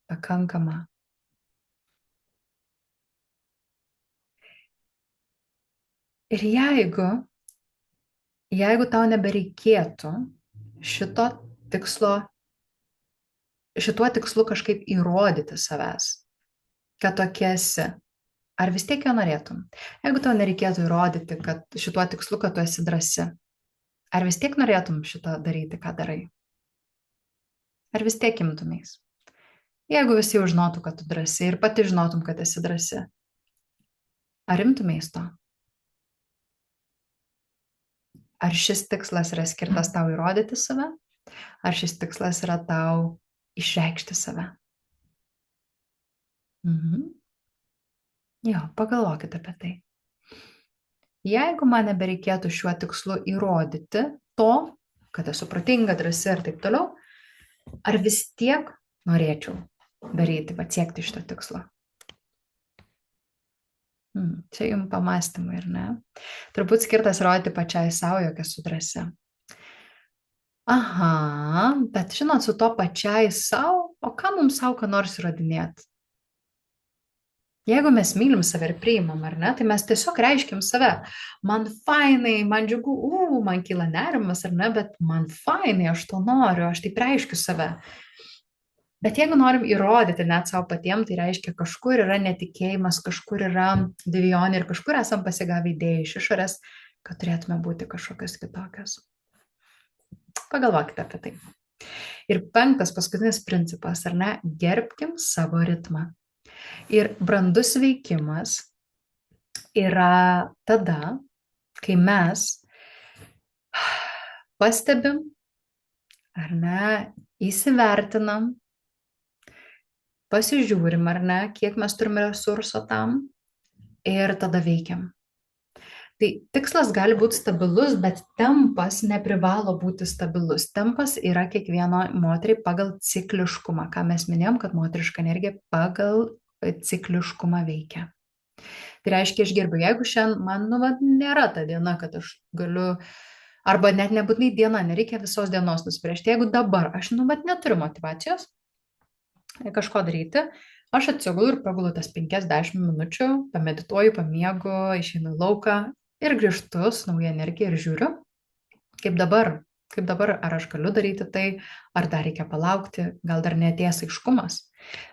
pakankama. Ir jeigu tau nebereikėtų šito tikslo, šituo tikslu kažkaip įrodyti savęs, kad tokia esi, ar vis tiek jo norėtum? Jeigu tau nereikėtų įrodyti, kad šituo tikslu, kad tu esi drąsi, ar vis tiek norėtum šitą daryti, ką darai? Ar vis tiek imtumės? Jeigu visi jau žinotų, kad tu drąsi ir pati žinotum, kad esi drąsi, ar imtumės to? Ar šis tikslas yra skirtas tau įrodyti save? Ar šis tikslas yra tau išreikšti save? Jo, pagalvokit apie tai. Jeigu man nebereikėtų šiuo tikslu įrodyti to, kad esu protinga, drąsi ir taip toliau, ar vis tiek norėčiau daryti, pasiekti šito tikslo? Čia jums pamastymai, ar ne? Turbūt skirtas rodyti pačiai savo, jog esu drąsi. Aha, bet žinot, su to pačiai savo, o ką mums savo ką nors įrodinėti? Jeigu mes mylim save ir priimam, ar ne, tai mes tiesiog reiškim save. Man fainai, man džiugu, man kyla nerimas, ar ne, bet man fainai, aš to noriu, aš taip reiškiu save. Bet jeigu norim įrodyti net savo patiems, tai reiškia, kažkur yra netikėjimas, kažkur yra dvijonė ir kažkur esam pasigavę idėją iš išorės, kad turėtume būti kažkokios kitokios. Pagalvokite apie tai. Ir 5. paskutinis principas, ar ne, gerbkim savo ritmą. Ir brandus veikimas yra tada, kai mes pastebim, ar ne, įsivertinam, pasižiūrim, ar ne, kiek mes turime resurso tam ir tada veikiam. Tai tikslas gali būti stabilus, bet tempas neprivalo būti stabilus. Tempas yra kiekvieno moteriai pagal cikliškumą, ką mes minėjom, kad moteriška energija pagal cikliškumą veikia. Tai reiškia, aš gerbiu, jeigu šiandien man nėra ta diena, kad aš galiu, arba net nebūtinai diena, nereikia visos dienos nuspręsti. Jeigu dabar aš neturiu motyvacijos kažko daryti, aš atsigulu ir pagulu tas 5-10 minučių, pamedituoju, pamiegu, išeinu į lauką ir grįžtu su nauja energija ir žiūriu, kaip dabar, ar aš galiu daryti tai, ar dar reikia palaukti, gal dar neatėjęs aiškumas.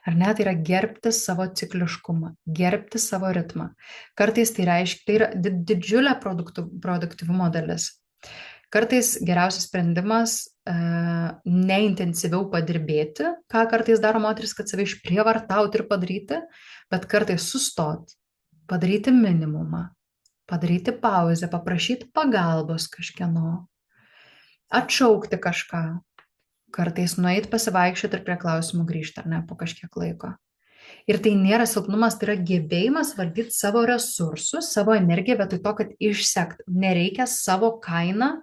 Ar ne, tai yra gerbti savo cikliškumą, gerbti savo ritmą. Kartais tai reiškia, tai yra didžiulė produktyvumo dalis. Kartais geriausias sprendimas neintensyviau padirbėti, ką kartais daro moteris, kad save išprievartauti ir padaryti, bet kartais sustot, padaryti minimumą, padaryti pauzę, paprašyti pagalbos kažkieno, atšaukti kažką, kartais nueiti pasivaikščioti ir prie klausimų grįžti, ar ne, po kažkiek laiko. Ir tai nėra silpnumas, tai yra gebėjimas valdyti savo resursus, savo energiją, vietoj to, kad išsekt. Nereikia savo kainą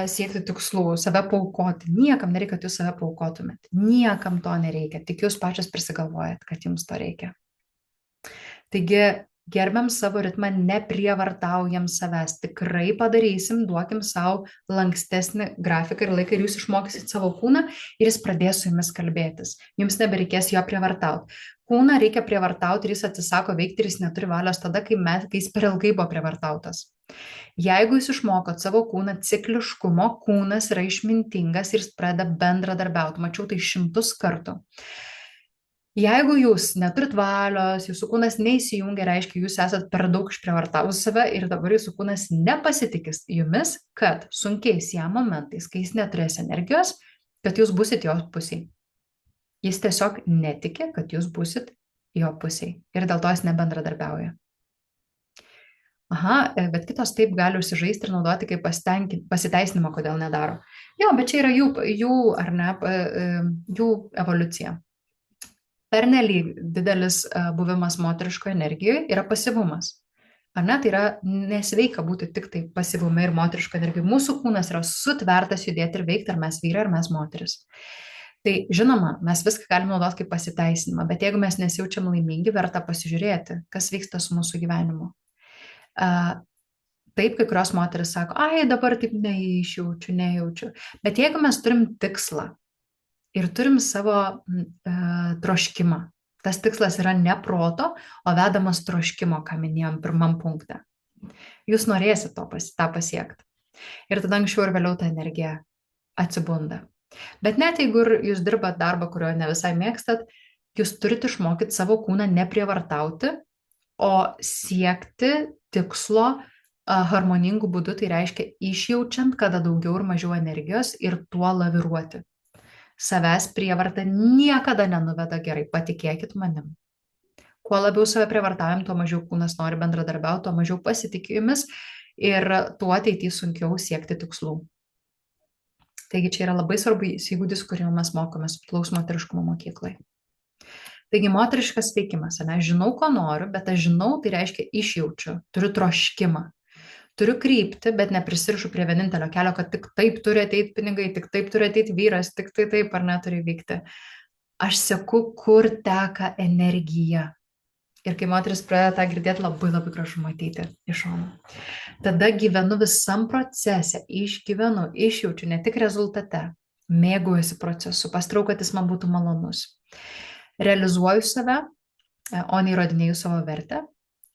siekti tikslų, save paaukoti. Niekam nereikia, kad jūs save paaukotumėt. Niekam to nereikia, tik jūs pačios prisigalvojat, kad jums to reikia. Taigi, gerbiam savo ritmą, neprievartaujam savęs, tikrai padarysim, duokim savo lankstesnį grafiką ir laiką ir jūs išmokysit savo kūną ir jis pradės su jumis kalbėtis. Jums nebereikės jo prievartauti. Kūną reikia prievartauti ir jis atsisako veikti ir jis neturi valios tada, kai jis per ilgai buvo prievartautas. Jeigu jūs išmokot savo kūną cikliškumo, kūnas yra išmintingas ir jis pradeda bendradarbiauti. Mačiau tai 100 kartų. Jeigu jūs neturit valios, jūsų kūnas neįsijungia, reiškia, jūs esat per daug išprievartavus save ir dabar jūsų kūnas nepasitikis jumis, kad sunkiais jam momentais, kai jis neturės energijos, kad jūs busit jo pusiai. Jis tiesiog netiki, kad jūs busit jo pusiai ir dėl to jis nebendradarbiauja. Aha, bet kitos taip gali užsižaisti ir naudoti kaip pasiteisinimą, kodėl nedaro. Jo, bet čia yra jų ar ne, jų evoliucija. Pernelyg didelis buvimas moteriškoje energijoje yra pasyvumas. Ar ne, tai yra nesveika būti tik tai pasyvume ir moteriškoje energijoje. Mūsų kūnas yra sutvertas judėti ir veikti, ar mes vyrai, ar mes moteris. Tai žinoma, mes viską galime naudoti kaip pasiteisinimą, bet jeigu mes nesijaučiam laimingi, verta pasižiūrėti, kas vyksta su mūsų gyvenimu. Taip, kai kurios moteris sako, ai, dabar taip nejaučiu. Bet jeigu mes turim tikslą ir turim savo troškimą, tas tikslas yra ne proto, o vedamas troškimo, ką minėjom pirmam punkte. Jūs norėsit tą pasiekti. Ir tada anksčiau ir vėliau ta energija atsibunda. Bet net jeigu jūs dirbat darbą, kurio ne visai mėgstat, jūs turite išmokyti savo kūną neprievartauti, o siekti tikslo harmoningų būdų, tai reiškia išjaučiant, kada daugiau ir mažiau energijos ir tuo laviruoti. Savęs prievarta niekada nenuveda gerai, patikėkit manim. Kuo labiau save prievartaujam, tuo mažiau kūnas nori bendradarbiauti, tuo mažiau pasitikė jumis ir tuo ateityje sunkiau siekti tikslų. Taigi čia yra labai svarbus įgūdis, kurį mes mokomės subtilaus moteriškumo mokyklai. Taigi moteriškas veikimas, ne, žinau, ko noriu, bet aš žinau, tai reiškia išjaučiu, turiu troškimą, turiu krypti, bet neprisirišu prie vienintelio kelio, kad tik taip turi ateiti pinigai, tik taip turi ateiti vyras, tik tai taip ar neturi vykti. Aš seku, kur teka energija. Ir kai moteris pradeda tą girdėti, labai labai gražu matyti iš šono. Tada gyvenu visam procese, išgyvenu, išjaučiu, ne tik rezultate, mėgaujuosi procesu, pastrau, kad jis man būtų malonus. Realizuoju save, o neįrodinėju savo vertę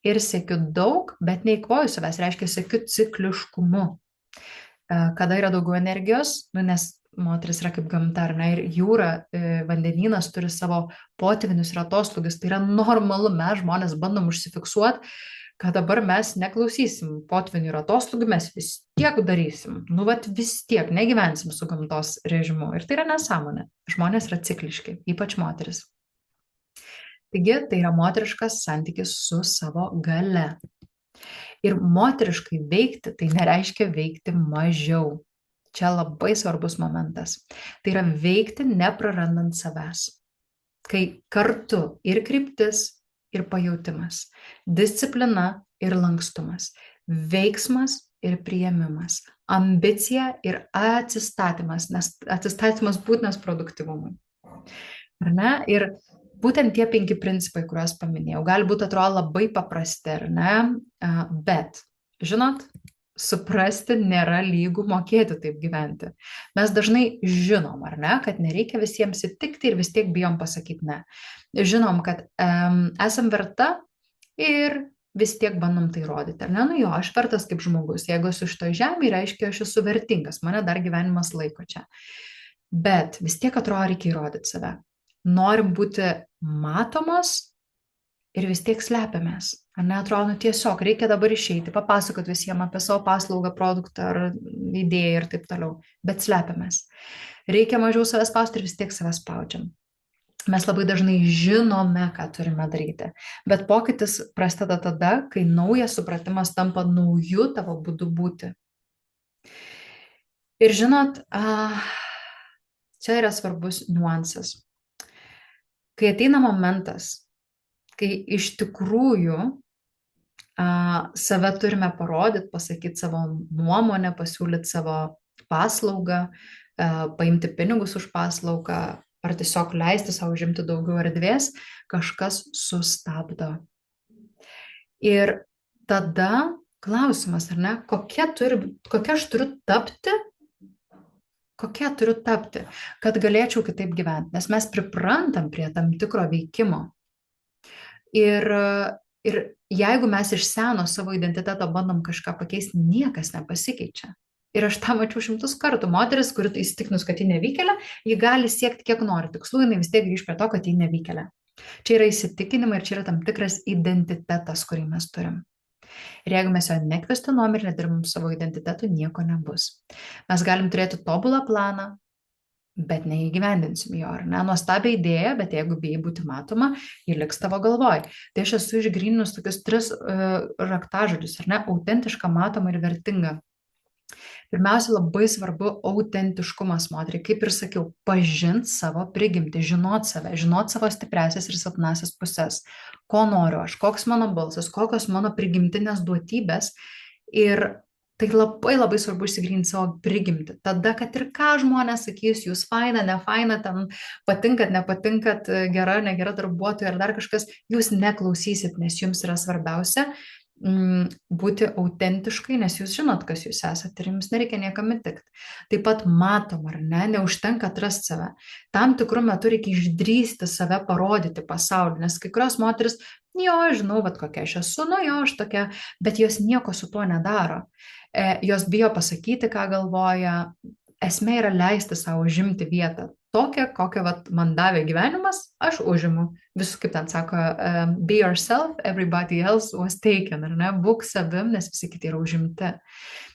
ir siekiu daug, bet neįkvoju savęs, reiškia siekiu cikliškumu. Kada yra daugiau energijos, nes moteris yra kaip gamta, ar ne, ir jūra, vandenynas turi savo potvinius ir atoslūgius, tai yra normalu, mes žmonės bandom užsifiksuoti, kad dabar mes neklausysim potvinių ir atoslūgių, mes vis tiek darysim, vis tiek negyvensim su gamtos režimu, ir tai yra nesąmonė, žmonės yra cikliški, ypač moteris. Taigi tai yra moteriškas santykis su savo gale. Ir moteriškai veikti, tai nereiškia veikti mažiau. Čia labai svarbus momentas. Tai yra veikti neprarandant savęs. Kai kartu ir kryptis, ir pajautimas, disciplina ir lankstumas, veiksmas ir priėmimas, ambicija ir atsistatymas, nes atsistatymas būtinas produktyvumui. Ar ne? Ir būtent tie 5 principai, kuriuos paminėjau, gali būti atrodo labai paprasti, ar ne? Bet, žinot, suprasti nėra lygu mokėti taip gyventi. Mes dažnai žinom, ar ne, kad nereikia visiems įtikti ir vis tiek bijom pasakyti ne. Žinom, kad esam verta ir vis tiek bandom tai rodyti, ar ne? Nu jo, aš vertas kaip žmogus. Jeigu esu šitoj žemėje, reiškia, aš esu vertingas, mane dar gyvenimas laiko čia. Bet vis tiek atrodo reikia įrodyti save. Norim būti matomos ir vis tiek slepiamės. Ar neatrodo, tiesiog reikia dabar išeiti, papasakoti visiems apie savo paslaugą, produktą ar idėją ir taip toliau, bet slepiamės. Reikia mažiau savęs spausti ir vis tiek savęs spaudžiam. Mes labai dažnai žinome, ką turime daryti, bet pokytis prasideda tada, kai naujas supratimas tampa nauju tavo būdu būti. Ir žinot, čia yra svarbus niuansas. Kai ateina momentas, kai iš tikrųjų save turime parodyti, pasakyti savo nuomonę, pasiūlyti savo paslaugą, paimti pinigus už paslaugą ar tiesiog leisti savo užimti daugiau erdvės, kažkas sustabdo. Ir tada klausimas, ar ne, kokia aš turiu tapti, kad galėčiau kitaip gyventi, nes mes priprantam prie tam tikro veikimo. Ir jeigu mes iš seno savo identiteto bandom kažką pakeisti, niekas nepasikeičia. Ir aš tą mačiau 100 kartų. Moteris, kuri įsitikinus, kad ji nevykėlė, ji gali siekti kiek nori tikslų, jinai vis tiek grįž prie to, kad ji nevykėlė. Čia yra įsitikinimai ir čia yra tam tikras identitetas, kurį mes turim. Ir jeigu mes jo nekvestionuom ir nedirbam savo identitetu, nieko nebus. Mes galim turėti tobulą planą, bet neįgyvendinsim jo, ar ne? Nuostabią idėją, bet jeigu bijai būti matoma, ji liks tavo galvoj. Tai aš esu išgryninus tokius 3 raktažodžius, ar ne? Autentiška, matoma ir vertinga. Pirmiausia, labai svarbu autentiškumas moteriai, kaip ir sakiau, pažint savo prigimtį, žinot save, žinot savo stipriasias ir silpnasias pusės, ko noriu aš, koks mano balsas, kokios mano prigimtinės duotybės. Ir tai labai labai svarbu išsigryninti savo prigimtį. Tada, kad ir ką žmonės sakys, jūs faina, nefaina, ten patinkat, nepatinkat, gera, negera darbuotoja ar dar kažkas, jūs neklausysit, nes jums yra svarbiausia būti autentiškai, nes jūs žinot, kas jūs esate ir jums nereikia niekam įtikti. Taip pat matom, ar ne, neužtenka atrasti save. Tam tikrų metų reikia išdrįsti save parodyti pasauliu, nes kai kurios moteris Jo, žinau, vat kokia aš esu, nu jo, aš tokia, bet jos nieko su tuo nedaro. Jos bijo pasakyti, ką galvoja. Esmė yra leisti savo užimti vietą. Tokią, kokią vat, man davė gyvenimas, aš užimu. Visų kaip ten sako, be yourself, everybody else was taken, ar ne? Būk savim, nes visi kiti yra užimti.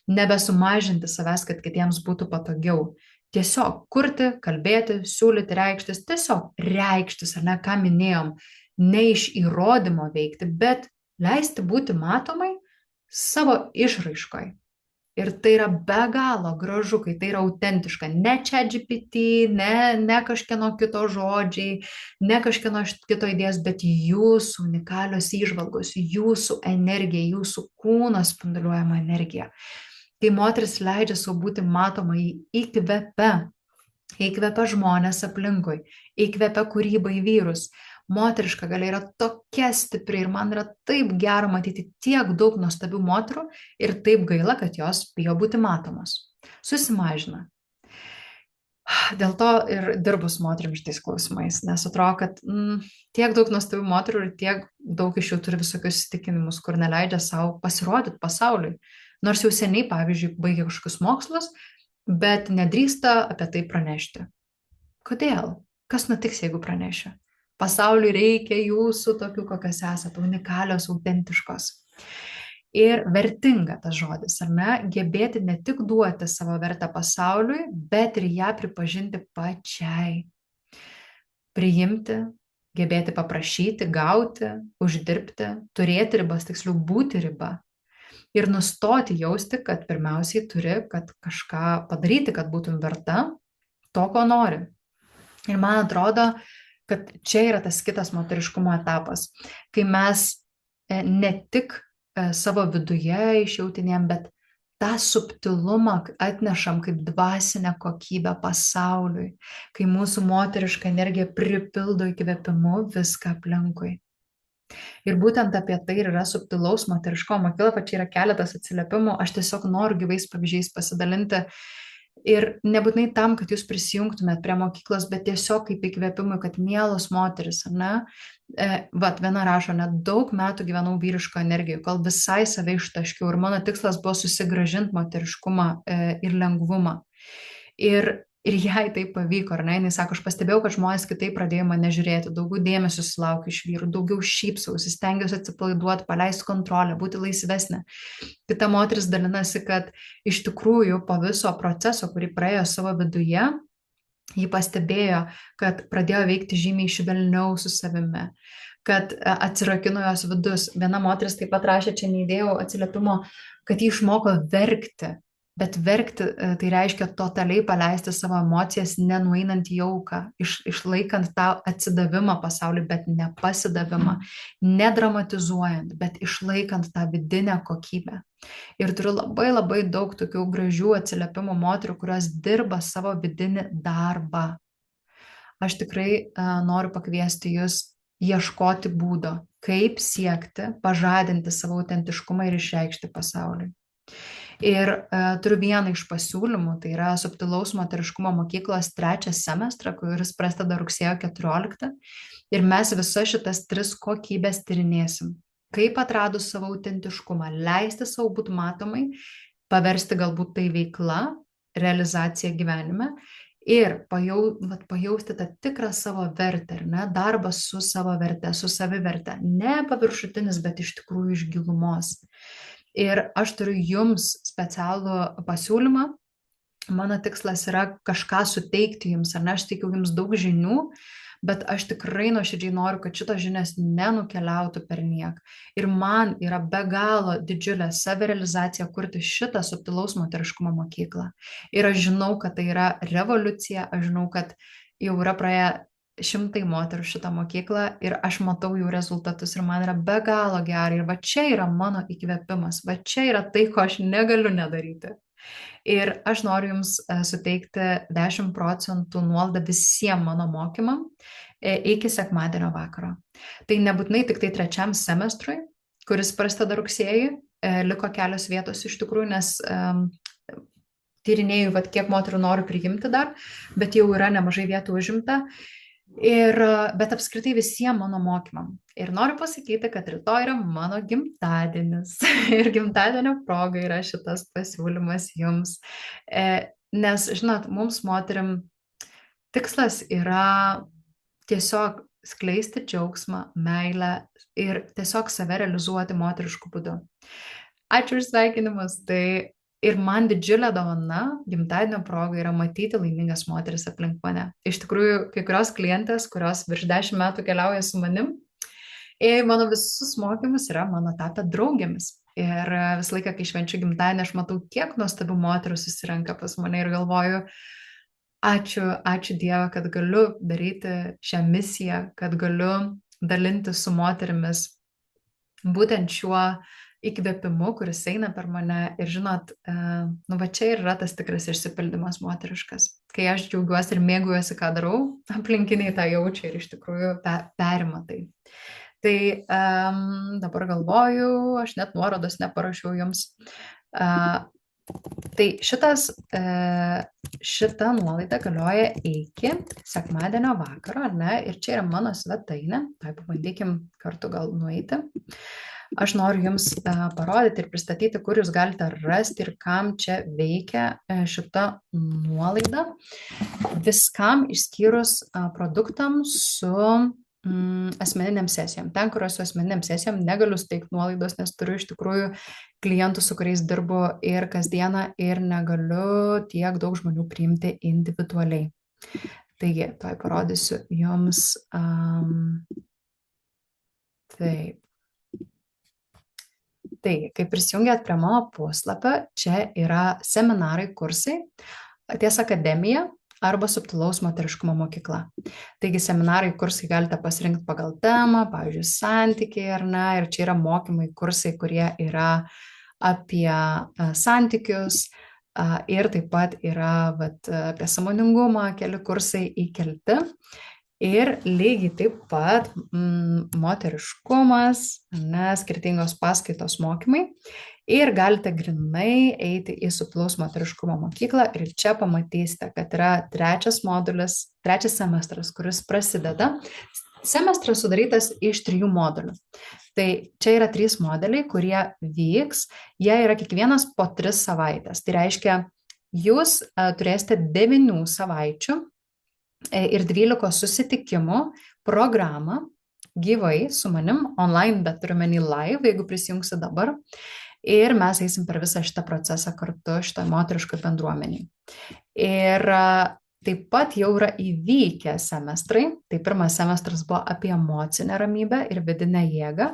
Nebesumažinti savęs, kad kitiems būtų patogiau. Tiesiog kurti, kalbėti, siūlyti, reikštis, tiesiog reikštis, ar ne, ką minėjom, ne iš įrodymo veikti, bet leisti būti matomai savo išraiškoj. Ir tai yra be galo gražu, kai tai yra autentiška. Ne ChatGPT, ne kažkieno kito žodžiai, ne kažkieno kito idėjas, bet jūsų unikalios įžvalgos, jūsų energija, jūsų kūno spinduliuojama energija. Kai moteris leidžia savo būti matomai, įkvepia žmonės aplinkui, įkvepia kūrybą į vyrus. Moteriška galia yra tokia stipri ir man yra taip gera matyti tiek daug nuostabių moterų ir taip gaila, kad jos bijo būti matomos. Susimažina. Dėl to ir dirbu su moterim šitais klausimais, nes atrodo, kad tiek daug nuostabių moterų ir tiek daug iš jų turi visokius įsitikinimus, kur neleidžia savo pasirodyti pasauliui. Nors jau seniai, pavyzdžiui, baigia kažkokius mokslus, bet nedrįsta apie tai pranešti. Kodėl? Kas nutiks, jeigu pranešiu? Pasauliui reikia jūsų tokių, kokios esate, unikalios, autentiškos. Ir vertinga tas žodis, ar ne? Gebėti ne tik duoti savo vertę pasauliui, bet ir ją pripažinti pačiai. Priimti, gebėti paprašyti, gauti, uždirbti, turėti ribas, tiksliau būti riba. Ir nustoti jausti, kad pirmiausiai turi, kad kažką padaryti, kad būtum verta to, ko nori. Ir man atrodo, kad čia yra tas kitas moteriškumo etapas, kai mes ne tik savo viduje išjautinėm, bet tą subtilumą atnešam kaip dvasinę kokybę pasauliui, kai mūsų moteriška energija pripildo įkvėpimu viską aplinkui. Ir būtent apie tai yra subtilaus moteriškumo mokykla, va čia yra keletas atsiliepimų, aš tiesiog noriu gyvais pavyzdžiais pasidalinti. Ir nebūtinai tam, kad jūs prisijungtumėt prie mokyklos, bet tiesiog kaip įkvėpimui, kad mielos moteris, ar ne? Vat viena rašo, net daug metų gyvenau vyriško energijų, kol visai save ištaškiau ir mano tikslas buvo susigrąžinti moteriškumą ir lengvumą. Ir jai tai pavyko, ar ne? Jis sako, aš pastebėjau, kad žmonės kitaip pradėjo mane žiūrėti, daugiau dėmesio sulaukiu iš vyrų, daugiau šypsausi, stengiuosi atsipalaiduoti, paleisti kontrolę, būti laisvesnė. Kita moteris dalinasi, kad iš tikrųjų po viso proceso, kurį praėjo savo viduje, ji pastebėjo, kad pradėjo veikti žymiai švelniau su savimi, kad atsirakino jos vidus. Viena moteris taip pat rašė, čia neįdėjau atsiliepimo, kad ji išmoko verkti. Bet verkti tai reiškia totaliai paleisti savo emocijas, nenueinant į auką, išlaikant tą atsidavimą pasauliui, bet ne pasidavimą, nedramatizuojant, bet išlaikant tą vidinę kokybę. Ir turiu labai labai daug tokių gražių atsiliepimų moterų, kurios dirba savo vidinį darbą. Aš tikrai noriu pakviesti jūs ieškoti būdo, kaip siekti, pažadinti savo autentiškumą ir išreikšti pasauliui. Ir turiu vieną iš pasiūlymų, tai yra subtilaus moteriškumo mokyklos 3 semestrą, kuris prasideda rugsėjo 14. Ir mes visas šitas 3 kokybės tyrinėsim. Kaip atradus savo autentiškumą, leisti savo būti matomai, paversti galbūt tai veikla, realizacija gyvenime ir pajausti tą tikrą savo vertę, ar ne? Darbas su savo verte, su saviverte. Ne paviršutinis, bet iš tikrųjų iš gilumos. Ir aš turiu jums specialų pasiūlymą. Mano tikslas yra kažką suteikti jums, ar ne? Aš teikiu jums daug žinių, bet aš tikrai nuoširdžiai noriu, kad šitos žinios nenukeliautų per nieką. Ir man yra be galo didžiulė savirealizacija kurti šitą subtilaus moteriškumo mokyklą. Ir aš žinau, kad tai yra revoliucija, aš žinau, kad jau yra praėję 100 moterų šitą mokyklą ir aš matau jų rezultatus ir man yra be galo gerai. Ir va čia yra mano įkvėpimas, va čia yra tai, ko aš negaliu nedaryti. Ir aš noriu jums suteikti 10% nuolaidą visiems mano mokymam iki sekmadienio vakaro. Tai nebūtinai tik tai 3 semestrui, kuris prasideda rugsėjį, liko kelios vietos iš tikrųjų, nes tyrinėjau, kiek moterų noriu priimti dar, bet jau yra nemažai vietų užimta. Bet apskritai visiems mano mokymam. Ir noriu pasakyti, kad rytoj yra mano gimtadienis. Ir gimtadienio proga yra šitas pasiūlymas jums. Nes, žinot, mums moterim tikslas yra tiesiog skleisti džiaugsmą, meilę ir tiesiog save realizuoti moterišku būdu. Ačiū už sveikinimus. Tai ir man didžiulė dovana gimtadienio proga yra matyti laimingas moteris aplink mane. Iš tikrųjų, kai kurios klientės, kurios virš 10 metų keliauja su manim, ir mano visus mokymus yra mano tapę draugėmis. Ir visą laiką, kai švenčiu gimtadienį, aš matau, kiek nuostabių moterų susirenka pas mane ir galvoju, ačiū Dieve, kad galiu daryti šią misiją, kad galiu dalinti su moterimis būtent šiuo įkvėpimu, kuris eina per mane. Ir žinot, nu va čia ir yra tas tikras išsipildymas moteriškas. Kai aš džiaugiuosi ir mėgaujuosi, ką darau, aplinkiniai tą jaučia ir iš tikrųjų perima tai. Tai dabar galvoju, aš net nuorodos neparašiau jums. Tai šita nuolaida galioja iki sekmadienio vakaro, ar ne? Ir čia yra mano svetainė. Tai pabandykim kartu gal nueiti. Aš noriu jums parodyti ir pristatyti, kur jūs galite rasti ir kam čia veikia šita nuolaida. Viskam išskyrus produktams su asmeniniam sesijom. Ten, kur esu asmeniniam sesijom, negaliu suteikti nuolaidos, nes turiu iš tikrųjų klientų, su kuriais dirbu ir kasdieną ir negaliu tiek daug žmonių priimti individualiai. Taigi, tuoj parodysiu jums. Taip. Taigi, kai prisijungiat prie mano puslapio, čia yra seminarai, kursai, ties akademija arba subtilaus moteriškumo mokykla. Taigi, seminarai, kursai galite pasirinkti pagal temą, pavyzdžiui, santykiai ar ne, ir čia yra mokymai, kursai, kurie yra apie santykius ir taip pat yra apie sąmoningumą, keli kursai įkelti. Ir lygiai taip pat moteriškumas, skirtingos paskaitos mokymai. Ir galite grinai eiti į subtilaus moteriškumo mokyklą ir čia pamatysite, kad yra trečias semestras, kuris prasideda. Semestras sudarytas iš 3 modulių. Tai čia yra 3 modeliai, kurie vyks, jie yra kiekvienas po 3 savaitės. Tai reiškia, jūs turėsite 9 savaičių ir 12 susitikimų programą gyvai su manim, online, bet turime į live, jeigu prisijungsi dabar. Ir mes eisim per visą šitą procesą kartu šitą moterišką bendruomenį. Ir taip pat jau yra įvykę semestrai. Tai pirmas semestras buvo apie emocinę ramybę ir vidinę jėgą.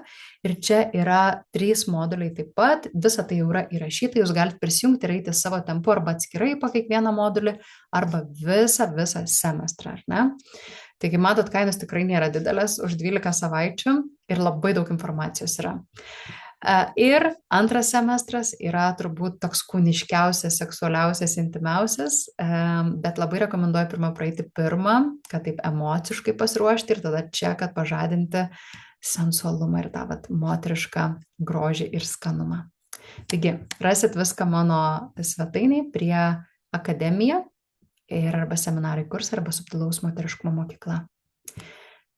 Ir čia yra 3 moduliai taip pat. Visa tai jau yra įrašyta. Jūs galite prisijungti ir eiti savo tempu arba atskirai po kiekvieną modulį, arba visą semestrą, ar ne? Taigi, matot, kainos tikrai nėra didelės už 12 savaičių ir labai daug informacijos yra. Ir antras semestras yra turbūt toks kūniškiausias, seksualiausias, intimiausias, bet labai rekomenduoju pirmą praeiti pirmą, kad taip emociškai pasiruošti ir tada čia, kad pažadinti sensualumą ir tą moterišką grožį ir skanumą. Taigi, rasit viską mano svetainiai prie akademija ir arba seminarai kursai, arba subtilaus moteriškumo mokykla.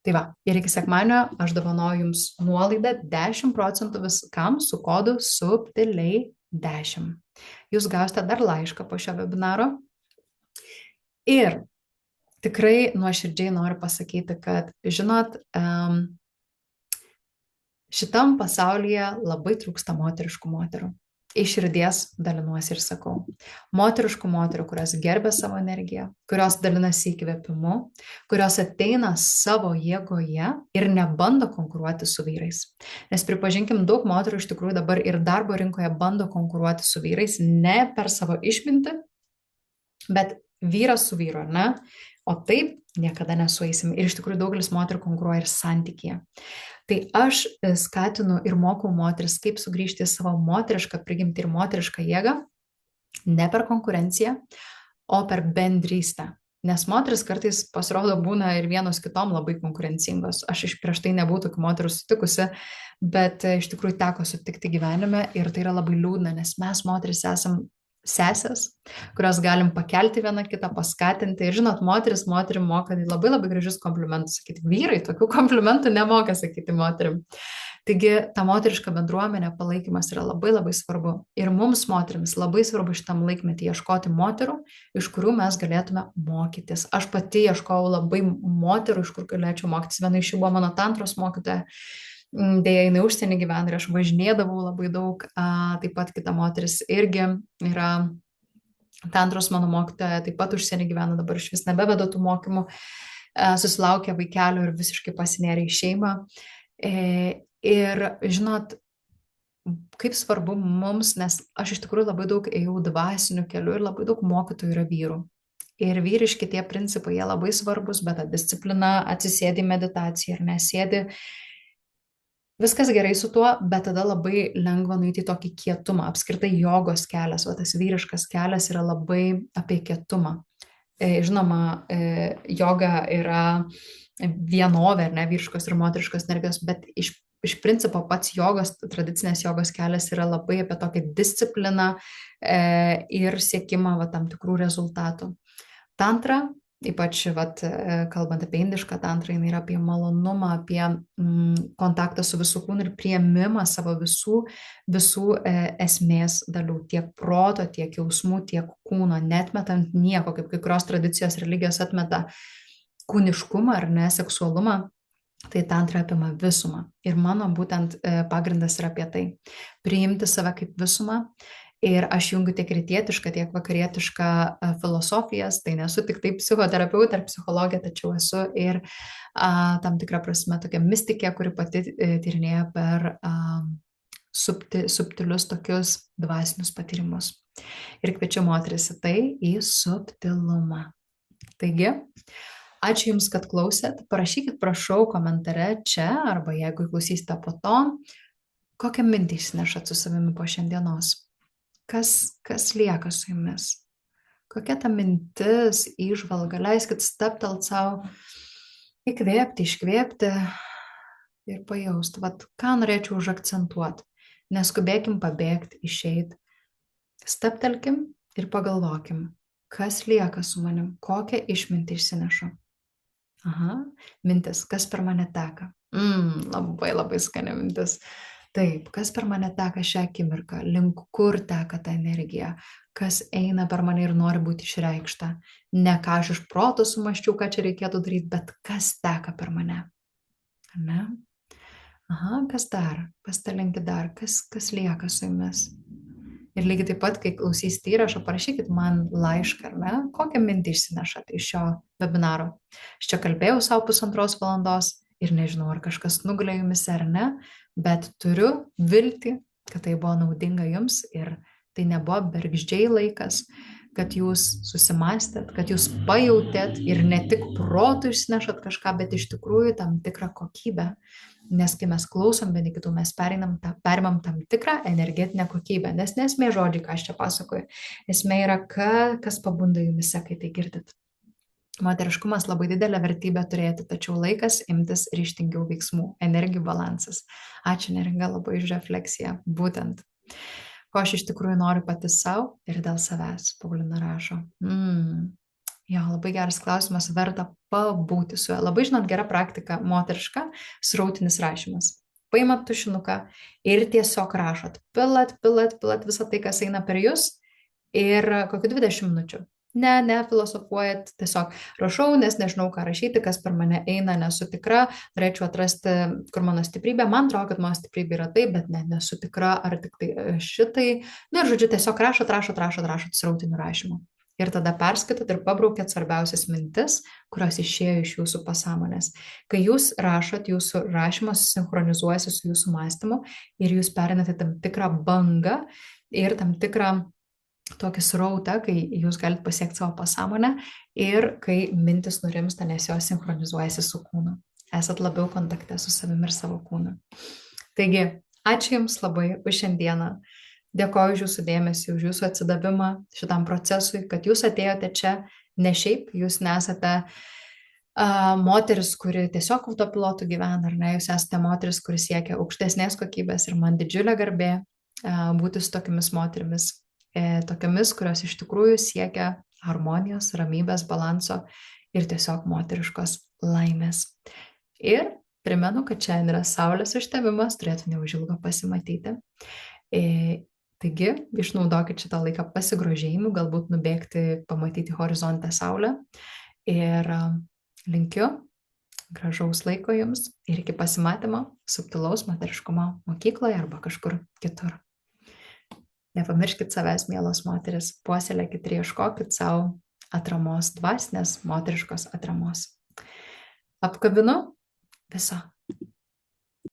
Tai va, ir iki sekmadienio aš dovanoju jums nuolaidą 10% viskam su kodu subtiliai 10. Jūs gausite dar laišką po šio webinaro. Ir tikrai nuoširdžiai noriu pasakyti, kad, žinot, šitam pasaulyje labai trūksta moteriškų moterų. Iš širdies dalinuosi ir sakau. Moteriškų moterų, kurios gerbia savo energiją, kurios dalinasi įkvėpimu, kurios ateina savo jėgoje ir nebando konkuruoti su vyrais. Nes pripažinkim, daug moterų iš tikrųjų dabar ir darbo rinkoje bando konkuruoti su vyrais, ne per savo išmintį, bet vyras su vyru, ne? O taip niekada nesueisim. Ir iš tikrųjų daugelis moterų konkuruoja ir santykyje. Tai aš skatinu ir mokau moteris, kaip sugrįžti į savo moterišką prigimtį ir moterišką jėgą, ne per konkurenciją, o per bendrystę. Nes moteris kartais pasirodo būna ir vienos kitom labai konkurencingos. Aš prieš tai nebūtų tokių moterų sutikusi, bet iš tikrųjų teko sutikti gyvenime ir tai yra labai liūdna, nes mes moteris esam sesės, kurios galim pakelti vieną kitą, paskatinti. Ir žinot, moteris moterim moka labai labai gražius komplimentus sakyti. Vyrai tokių komplimentų nemoka sakyti moterim. Taigi ta moteriška bendruomenė, palaikymas yra labai labai svarbu. Ir mums moterims labai svarbu šitam laikmetį ieškoti moterų, iš kurių mes galėtume mokytis. Aš pati ieškojau labai moterų, iš kur galėčiau mokytis. Viena iš jų buvo mano tantros mokytoja. Deja, jinai užsienį gyvena ir aš važinėdavau labai daug. Taip pat kita moteris irgi yra tantros mano mokytoja, taip pat užsienį gyvena, dabar iš vis nebeveda tų mokymų, susilaukė vaikelio ir visiškai pasinėrė į šeimą. Ir žinot, kaip svarbu mums, nes aš iš tikrųjų labai daug ėjau dvasiniu keliu ir labai daug mokytojų yra vyrų. Ir vyriški tie principai, jie labai svarbus, bet ta disciplina, atsisėdi meditaciją ir nesėdi, viskas gerai su tuo, bet tada labai lengva nueiti į tokį kietumą. Apskritai jogos kelias, o tas vyriškas kelias yra labai apie kietumą. Žinoma, joga yra vienovė, ar ne, vyriškos ir moteriškos energijos, bet iš principo pats jogos, tradicinės jogos kelias yra labai apie tokią discipliną ir siekimą tam tikrų rezultatų. Tantra, ypač kalbant apie indišką tantrą, jinai yra apie malonumą, apie kontaktą su visų kūnu ir priėmimą savo visų esmės dalių, tiek proto, tiek jausmų, tiek kūno, netmetant nieko, kaip kai kurios tradicijos religijos atmeta kūniškumą ar ne, seksualumą. Tai tantra apima visumą. Ir mano būtent pagrindas yra apie tai. Priimti save kaip visumą. Ir aš jungiu tiek rytietišką, tiek vakarietišką filosofijas. Tai nesu tik tai psichoterapeutė ar psichologė, tačiau esu ir tam tikrą prasme tokia mistikė, kuri pati tyrinėja per subtilius tokius dvasinius patyrimus. Ir kviečiu moteris į tai, į subtilumą. Taigi, ačiū Jums, kad klausėt. Parašykit, prašau, komentare čia, arba jeigu klausysite po to, kokią mintį išsinešat su savimi po šiandienos. Kas lieka su Jumis? Kokia ta mintis, įžvalga? Leiskit steptelt savo, įkvėpti, iškvėpti ir pajausti. Ką norėčiau užakcentuoti? Neskubėkim pabėgti, išeiti. Steptelkim ir pagalvokim, kas lieka su manim, kokią išmintį išsinešu. Mintis, kas per mane teka. Labai labai skani mintis. Taip, kas per mane teka šią akimirką, link kur teka ta energija, kas eina per mane ir nori būti išreikšta. Ne ką aš iš proto sumaščiau, ką čia reikėtų daryti, bet kas teka per mane. Ne? Kas dar? Pastalinkit dar, kas lieka su Jumis. Ir lygiai taip pat, kai klausysite įrašą, parašykit man laišką, ar ne, kokią mintį išsinešate iš šio webinaro. Aš čia kalbėjau savo 1,5 valandos ir nežinau, ar kažkas nugulė Jumise ar ne, bet turiu viltį, kad tai buvo naudinga Jums ir tai nebuvo bergždžiai laikas, kad Jūs susimastėt, kad Jūs pajautėt ir ne tik protų išsinešat kažką, bet iš tikrųjų tam tikrą kokybę. Nes kai mes klausom vieni kitų, mes perimam tam tikrą energetinę kokybę, nes nesmė žodžiai, ką aš čia pasakoju. Esmė yra, kas pabunda Jumise, kai tai girdit. Moteriškumas labai didelę vertybę turėti, tačiau laikas imtis ryžtingiau veiksmų, energijų balansas. Ačiū Neringa labai už refleksiją, būtent. Ko aš iš tikrųjų noriu pati savo ir dėl savęs, Paulina rašo. Jo, labai geras klausimas, verta pabūti su juo. Labai, žinot, gera praktika moteriška, srautinis rašymas. Paimat tušinuką ir tiesiog rašot. Pilat visą tai, kas eina per jūs ir kokiu 20 minučių. Ne, filosofuojat, tiesiog rašau, nes nežinau, ką rašyti, kas per mane eina, nesu tikra, norėčiau atrasti, kur mano stiprybė. Man atrodo, kad mano stiprybė yra tai, bet nesu tikra, ar tik tai šitai. Ir žodžiu, tiesiog rašot srautiniu rašymu. Ir tada perskaitot ir pabraukėt svarbiausias mintis, kurios išėjo iš jūsų pasąmonės. Kai jūs rašot, jūsų rašymas sinchronizuojasi su jūsų mąstymu ir jūs perinate tam tikrą bangą ir tam tikrą tokį srautą, kai jūs galite pasiekti savo pasąmonę ir kai mintis nurimsta, nes jos sinchronizuojasi su kūnu. Esat labiau kontakte su savimi ir savo kūnu. Taigi, ačiū Jums labai už šiandieną. Dėkoju už Jūsų dėmesį, už Jūsų atsidavimą šitam procesui, kad Jūs atėjote čia ne šiaip, Jūs nesate moteris, kuri tiesiog autopilotų gyvena, ar ne, Jūs esate moteris, kuri siekia aukštesnės kokybės ir man didžiulė garbė būti su tokiamis moterimis tokiamis, kurios iš tikrųjų siekia harmonijos, ramybės, balanso ir tiesiog moteriškos laimės. Ir primenu, kad šiandien yra Saulės užtemimas, turėtų neužilgo pasimatyti. Taigi, išnaudokit šitą laiką pasigrožėjimui, galbūt nubėgti, pamatyti horizontą Saulę. Ir linkiu gražaus laiko jums ir iki pasimatymo subtilaus moteriškumo mokykloje arba kažkur kitur. Nepamirškit savęs, mielos moteris, puoselėkit ir ieškokit savo atramos, dvasinės, moteriškos atramos. Apkabinu, viso